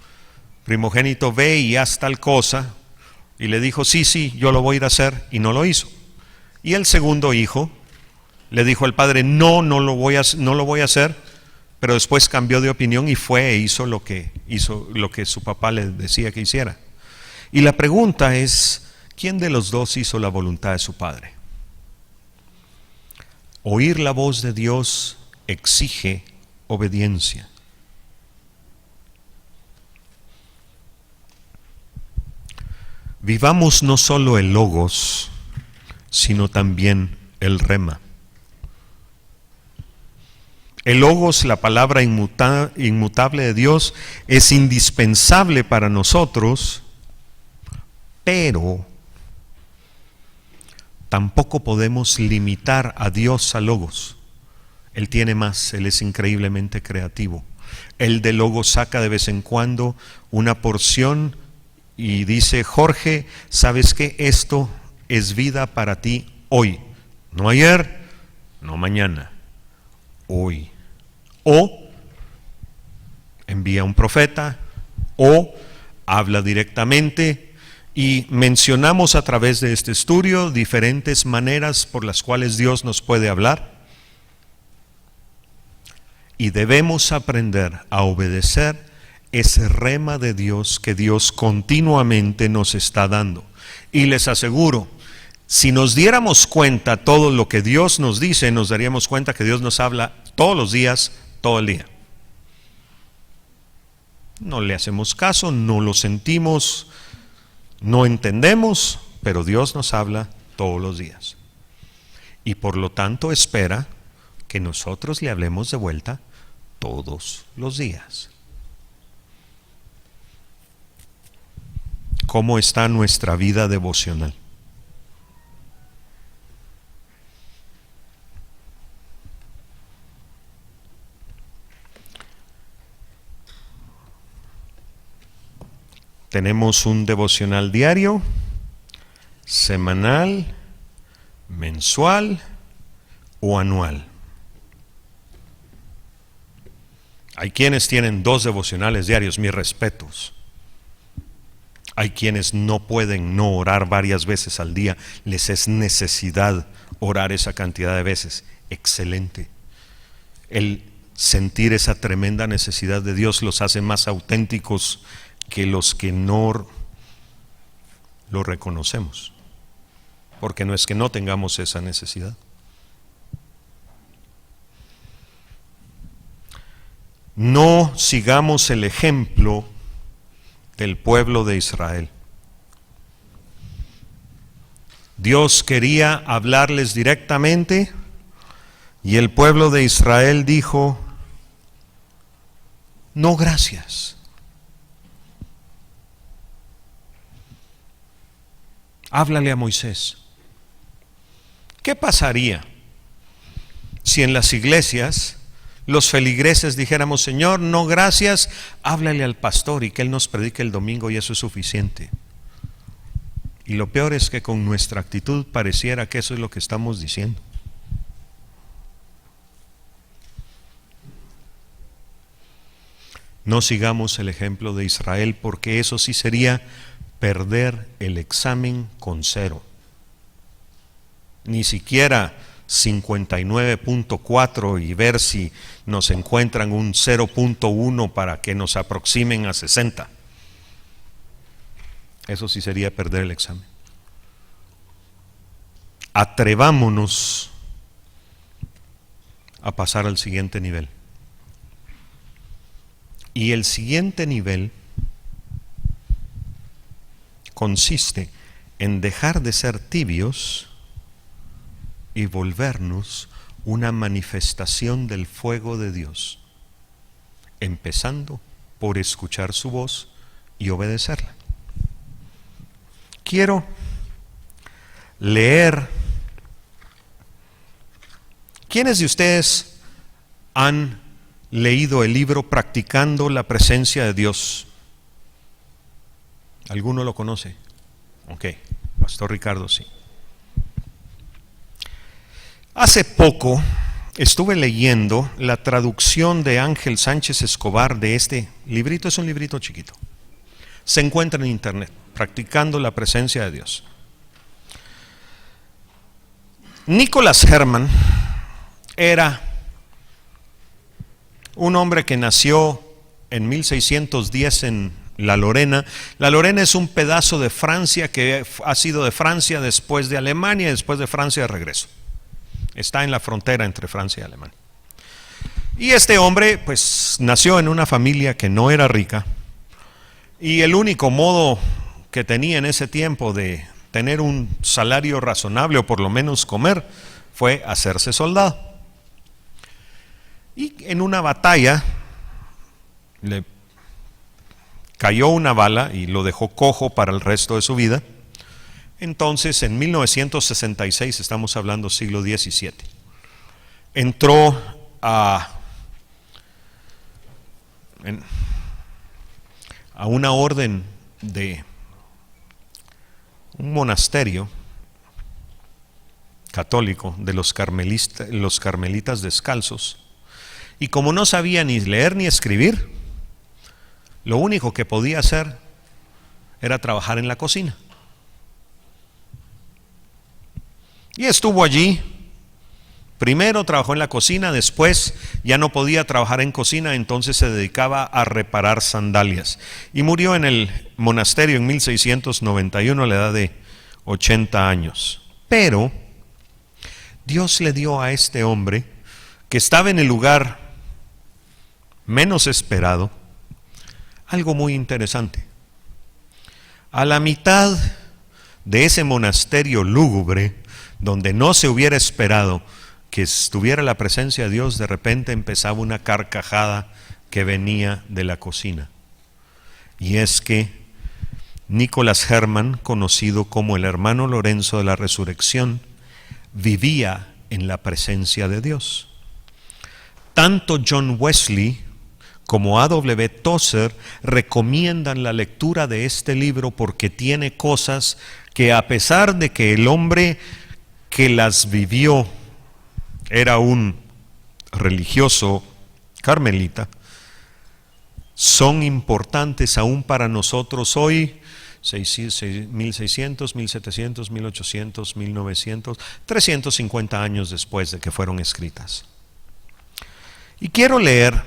primogénito, ve y haz tal cosa, y le dijo, sí, yo lo voy a ir a hacer, y no lo hizo. Y el segundo hijo le dijo al padre, no lo voy a hacer, pero después cambió de opinión y fue e hizo lo que su papá le decía que hiciera. Y la pregunta es, ¿quién de los dos hizo la voluntad de su padre? Oír la voz de Dios exige obediencia. Vivamos no solo el logos, sino también el rema. El logos, la palabra inmutable de Dios, es indispensable para nosotros, pero tampoco podemos limitar a Dios a logos. Él tiene más, Él es increíblemente creativo. Él de logos saca de vez en cuando una porción y dice, Jorge, ¿sabes qué? Esto es vida para ti hoy, no ayer, no mañana, hoy. O envía un profeta, o habla directamente, y mencionamos a través de este estudio diferentes maneras por las cuales Dios nos puede hablar. Y debemos aprender a obedecer ese rema de Dios que Dios continuamente nos está dando. Y les aseguro, si nos diéramos cuenta todo lo que Dios nos dice, nos daríamos cuenta que Dios nos habla todos los días, todo el día. No le hacemos caso, no lo sentimos, no entendemos, pero Dios nos habla todos los días. Y por lo tanto espera que nosotros le hablemos de vuelta todos los días. ¿Cómo está nuestra vida devocional? Tenemos un devocional diario, semanal, mensual o anual. Hay quienes tienen 2 devocionales diarios, mis respetos. Hay quienes no pueden no orar varias veces al día, les es necesidad orar esa cantidad de veces. Excelente. El sentir esa tremenda necesidad de Dios los hace más auténticos que los que no lo reconocemos, porque no es que no tengamos esa necesidad. No sigamos el ejemplo del pueblo de Israel. Dios quería hablarles directamente y el pueblo de Israel dijo: no, gracias. Háblale a Moisés. ¿Qué pasaría si en las iglesias los feligreses dijéramos: Señor, no, gracias, háblale al pastor y que él nos predique el domingo y eso es suficiente? Y lo peor es que con nuestra actitud pareciera que eso es lo que estamos diciendo. No sigamos el ejemplo de Israel, porque eso sí sería perder el examen con 0. Ni siquiera 59.4 y ver si nos encuentran un 0.1 para que nos aproximen a 60. Eso sí sería perder el examen. Atrevámonos a pasar al siguiente nivel. Y el siguiente nivel consiste en dejar de ser tibios y volvernos una manifestación del fuego de Dios, empezando por escuchar su voz y obedecerla. Quiero leer. ¿Quiénes de ustedes han leído el libro Practicando la Presencia de Dios? ¿Alguno lo conoce? Ok, Pastor Ricardo, sí. Hace poco estuve leyendo la traducción de Ángel Sánchez Escobar de este librito. Es un librito chiquito. Se encuentra en internet, Practicando la Presencia de Dios. Nicholas Herman era un hombre que nació en 1610 en La Lorena. La Lorena es un pedazo de Francia que ha sido de Francia después de Alemania y después de Francia de regreso. Está en la frontera entre Francia y Alemania. Y este hombre pues nació en una familia que no era rica, y el único modo que tenía en ese tiempo de tener un salario razonable o por lo menos comer fue hacerse soldado. Y en una batalla le cayó una bala y lo dejó cojo para el resto de su vida. Entonces, en 1966, estamos hablando siglo XVII, entró a una orden de un monasterio católico de los carmelitas descalzos, y como no sabía ni leer ni escribir, lo único que podía hacer era trabajar en la cocina. Y estuvo allí. Primero trabajó en la cocina, después ya no podía trabajar en cocina, entonces se dedicaba a reparar sandalias. Y murió en el monasterio en 1691 a la edad de 80 años. Pero Dios le dio a este hombre, que estaba en el lugar menos esperado, algo muy interesante. A la mitad de ese monasterio lúgubre, donde no se hubiera esperado que estuviera la presencia de Dios, de repente empezaba una carcajada que venía de la cocina. Y es que Nicholas Herman, conocido como el hermano Lorenzo de la Resurrección, vivía en la presencia de Dios. Tanto John Wesley como A.W. Tozer recomiendan la lectura de este libro porque tiene cosas que, a pesar de que el hombre que las vivió era un religioso carmelita, son importantes aún para nosotros hoy, 1600, 1700, 1800, 1900, 350 años después de que fueron escritas. Y quiero leer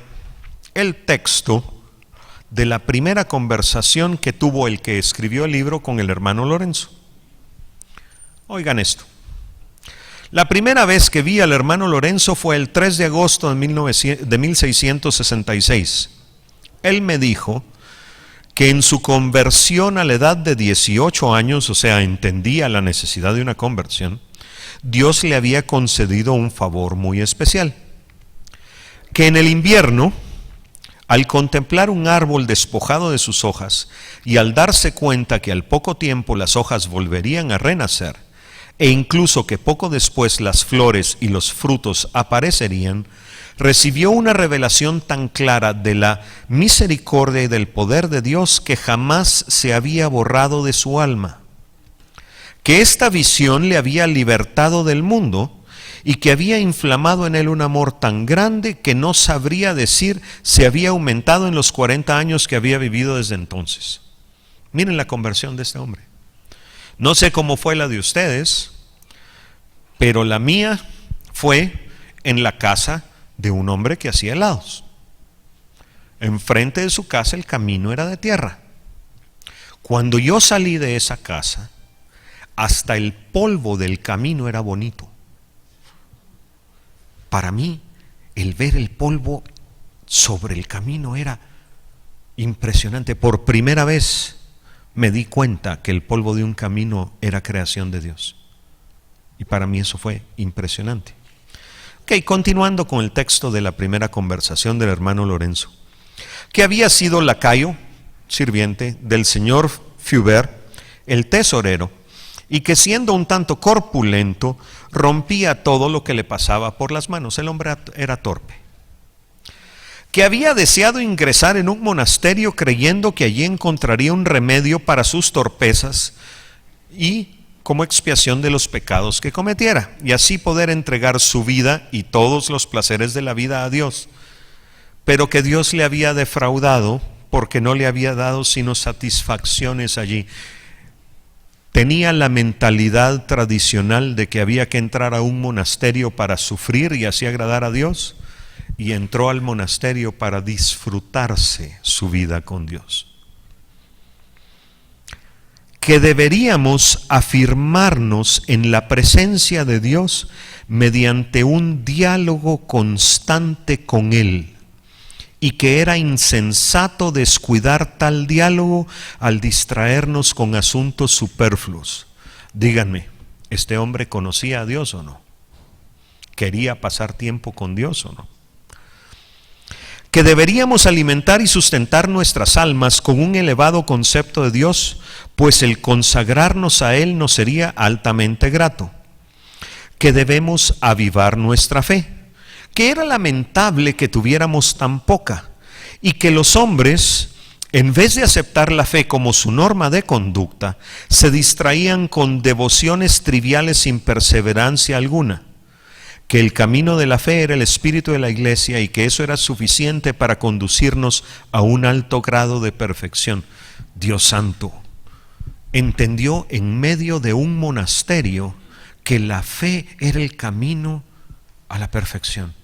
el texto de la primera conversación que tuvo el que escribió el libro con el hermano Lorenzo. Oigan esto. La primera vez que vi al hermano Lorenzo fue el 3 de agosto de 1666. Él me dijo que en su conversión a la edad de 18 años, o sea, entendía la necesidad de una conversión, Dios le había concedido un favor muy especial. Que en el invierno, al contemplar un árbol despojado de sus hojas y al darse cuenta que al poco tiempo las hojas volverían a renacer, e incluso que poco después las flores y los frutos aparecerían, recibió una revelación tan clara de la misericordia y del poder de Dios que jamás se había borrado de su alma, que esta visión le había libertado del mundo y que había inflamado en él un amor tan grande que no sabría decir si había aumentado en los 40 años que había vivido desde entonces. Miren la conversión de este hombre. No sé cómo fue la de ustedes, pero la mía fue en la casa de un hombre que hacía helados. Enfrente de su casa el camino era de tierra. Cuando yo salí de esa casa, hasta el polvo del camino era bonito. Para mí, el ver el polvo sobre el camino era impresionante. Por primera vez me di cuenta que el polvo de un camino era creación de Dios. Y para mí eso fue impresionante. Ok, continuando con el texto de la primera conversación del hermano Lorenzo, que había sido lacayo, sirviente del señor Fugger, el tesorero, y que siendo un tanto corpulento, rompía todo lo que le pasaba por las manos. El hombre era torpe. Que había deseado ingresar en un monasterio creyendo que allí encontraría un remedio para sus torpezas y como expiación de los pecados que cometiera, y así poder entregar su vida y todos los placeres de la vida a Dios, pero que Dios le había defraudado porque no le había dado sino satisfacciones allí. Tenía la mentalidad tradicional de que había que entrar a un monasterio para sufrir y así agradar a Dios, y entró al monasterio para disfrutarse su vida con Dios. Que deberíamos afirmarnos en la presencia de Dios mediante un diálogo constante con Él, y que era insensato descuidar tal diálogo al distraernos con asuntos superfluos. Díganme, ¿este hombre conocía a Dios o no? ¿Quería pasar tiempo con Dios o no? Que deberíamos alimentar y sustentar nuestras almas con un elevado concepto de Dios, pues el consagrarnos a Él nos sería altamente grato. Que debemos avivar nuestra fe, que era lamentable que tuviéramos tan poca, y que los hombres, en vez de aceptar la fe como su norma de conducta, se distraían con devociones triviales sin perseverancia alguna. Que el camino de la fe era el espíritu de la iglesia y que eso era suficiente para conducirnos a un alto grado de perfección. Dios santo entendió en medio de un monasterio que la fe era el camino a la perfección.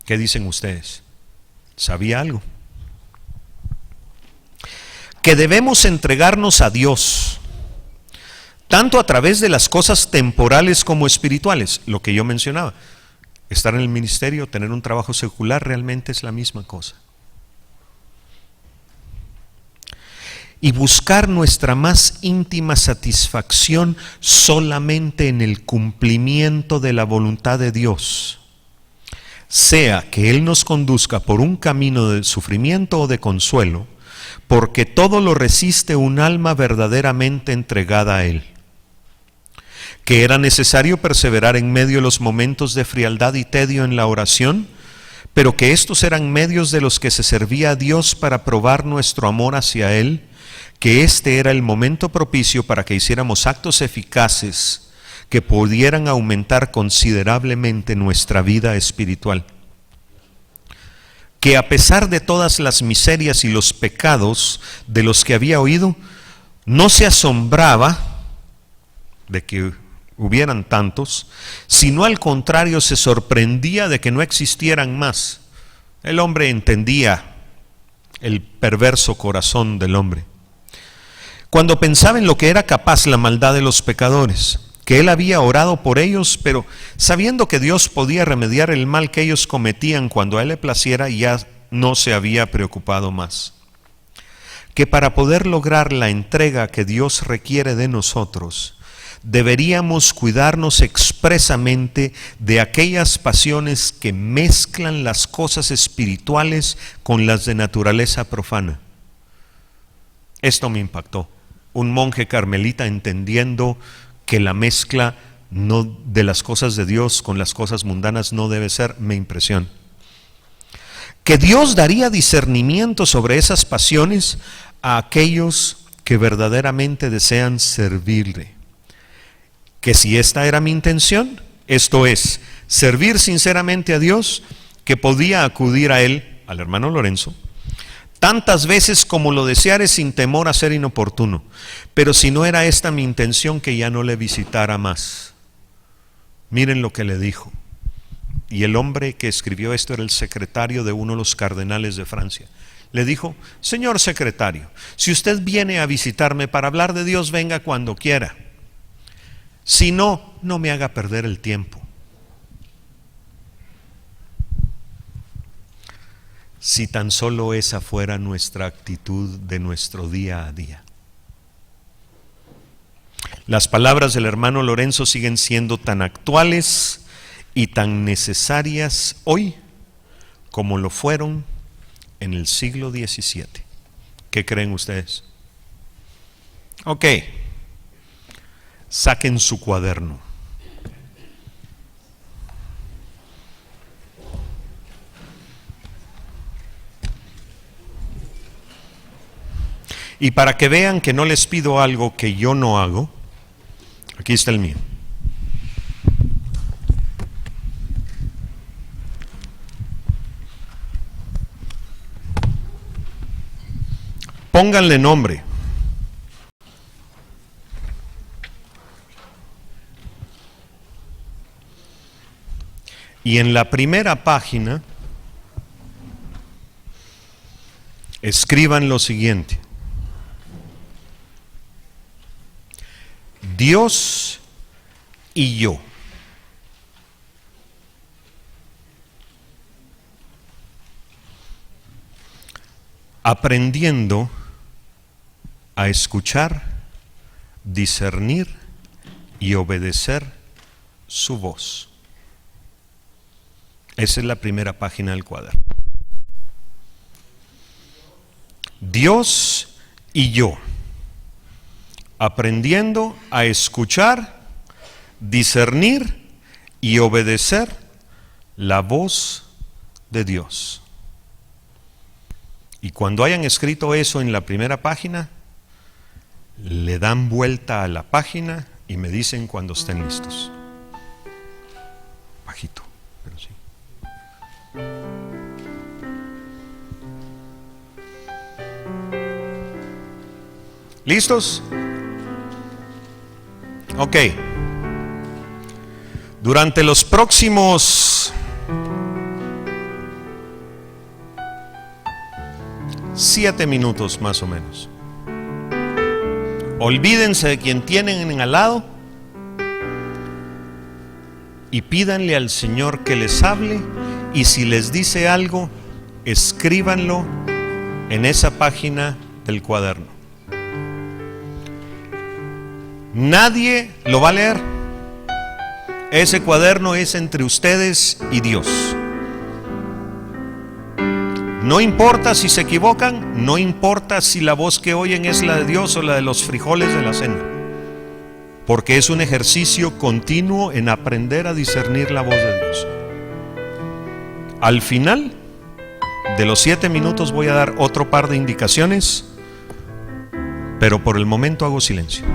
¿Qué dicen ustedes? ¿Sabía algo? Que debemos entregarnos a Dios, tanto a través de las cosas temporales como espirituales, lo que yo mencionaba. Estar en el ministerio, tener un trabajo secular, realmente es la misma cosa. Y buscar nuestra más íntima satisfacción solamente en el cumplimiento de la voluntad de Dios, sea que Él nos conduzca por un camino de sufrimiento o de consuelo, porque todo lo resiste un alma verdaderamente entregada a Él. Que era necesario perseverar en medio de los momentos de frialdad y tedio en la oración, pero que estos eran medios de los que se servía a Dios para probar nuestro amor hacia Él, que este era el momento propicio para que hiciéramos actos eficaces que pudieran aumentar considerablemente nuestra vida espiritual. Que a pesar de todas las miserias y los pecados de los que había oído, no se asombraba de que hubieran tantos, sino al contrario se sorprendía de que no existieran más. El hombre entendía el perverso corazón del hombre. Cuando pensaba en lo que era capaz la maldad de los pecadores, que él había orado por ellos, pero sabiendo que Dios podía remediar el mal que ellos cometían cuando a él le placiera, ya no se había preocupado más. que para poder lograr la entrega que Dios requiere de nosotros, deberíamos cuidarnos expresamente de aquellas pasiones que mezclan las cosas espirituales con las de naturaleza profana. Esto me impactó. Un monje carmelita entendiendo que la mezcla no de las cosas de Dios con las cosas mundanas no debe ser, me impresiona. Que Dios daría discernimiento sobre esas pasiones a aquellos que verdaderamente desean servirle. Que si esta era mi intención, esto es, servir sinceramente a Dios, que podía acudir a Él, al hermano Lorenzo, tantas veces como lo deseare sin temor a ser inoportuno. Pero si no era esta mi intención, que ya no le visitara más. Miren lo que le dijo. Y el hombre que escribió esto era el secretario de uno de los cardenales de Francia. Le dijo: señor secretario, si usted viene a visitarme para hablar de Dios, venga cuando quiera. Si no, no me haga perder el tiempo. Si tan solo esa fuera nuestra actitud de nuestro día a día. Las palabras del hermano Lorenzo siguen siendo tan actuales y tan necesarias hoy como lo fueron en el siglo XVII. ¿Qué creen ustedes? Ok, saquen su cuaderno. Y para que vean que no les pido algo que yo no hago, aquí está el mío. Pónganle nombre. Y en la primera página escriban lo siguiente: Dios y yo. Aprendiendo a escuchar, discernir y obedecer su voz. Esa es la primera página del cuaderno. Dios y yo. Aprendiendo a escuchar, discernir y obedecer la voz de Dios. Y cuando hayan escrito eso en la primera página, le dan vuelta a la página y me dicen cuando estén listos. Bajito, pero sí. ¿Listos? Ok. Durante los próximos 7 minutos más o menos, olvídense de quien tienen al lado y pídanle al Señor que les hable, y si les dice algo, escríbanlo en esa página del cuaderno. Nadie lo va a leer. Ese cuaderno es entre ustedes y Dios. No importa si se equivocan, no importa si la voz que oyen es la de Dios o la de los frijoles de la cena, porque es un ejercicio continuo en aprender a discernir la voz de Dios. Al final de los 7 minutos voy a dar otro par de indicaciones, pero por el momento hago silencio.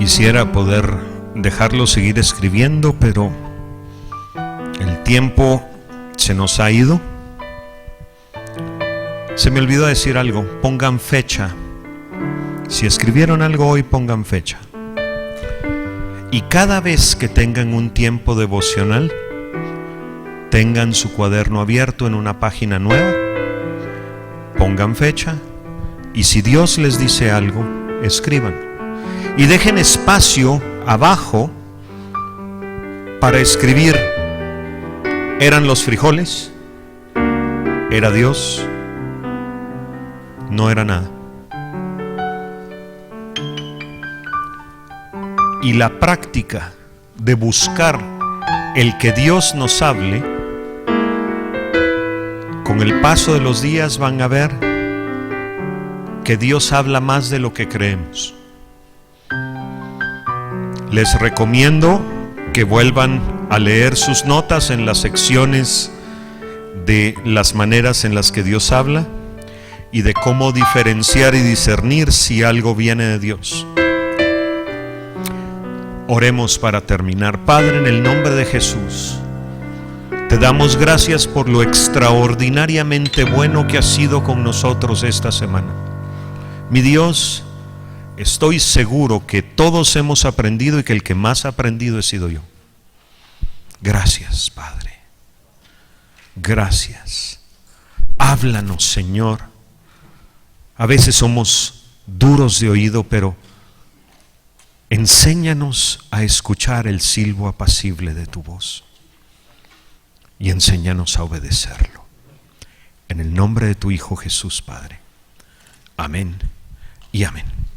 Quisiera poder dejarlo seguir escribiendo, pero el tiempo se nos ha ido. Se me olvidó decir algo, pongan fecha. Si escribieron algo hoy, pongan fecha. Y cada vez que tengan un tiempo devocional, tengan su cuaderno abierto en una página nueva, pongan fecha, y si Dios les dice algo, escriban. Y dejen espacio abajo para escribir. ¿Eran los frijoles? ¿Era Dios? No era nada. Y la práctica de buscar el que Dios nos hable, con el paso de los días van a ver que Dios habla más de lo que creemos. Les recomiendo que vuelvan a leer sus notas en las secciones de las maneras en las que Dios habla y de cómo diferenciar y discernir si algo viene de Dios. Oremos para terminar. Padre, en el nombre de Jesús, te damos gracias por lo extraordinariamente bueno que has sido con nosotros esta semana. Mi Dios, estoy seguro que todos hemos aprendido y que el que más ha aprendido he sido yo. Gracias, Padre. Gracias. Háblanos, Señor. A veces somos duros de oído, pero enséñanos a escuchar el silbo apacible de tu voz y enséñanos a obedecerlo. En el nombre de tu Hijo Jesús, Padre. Amén y amén.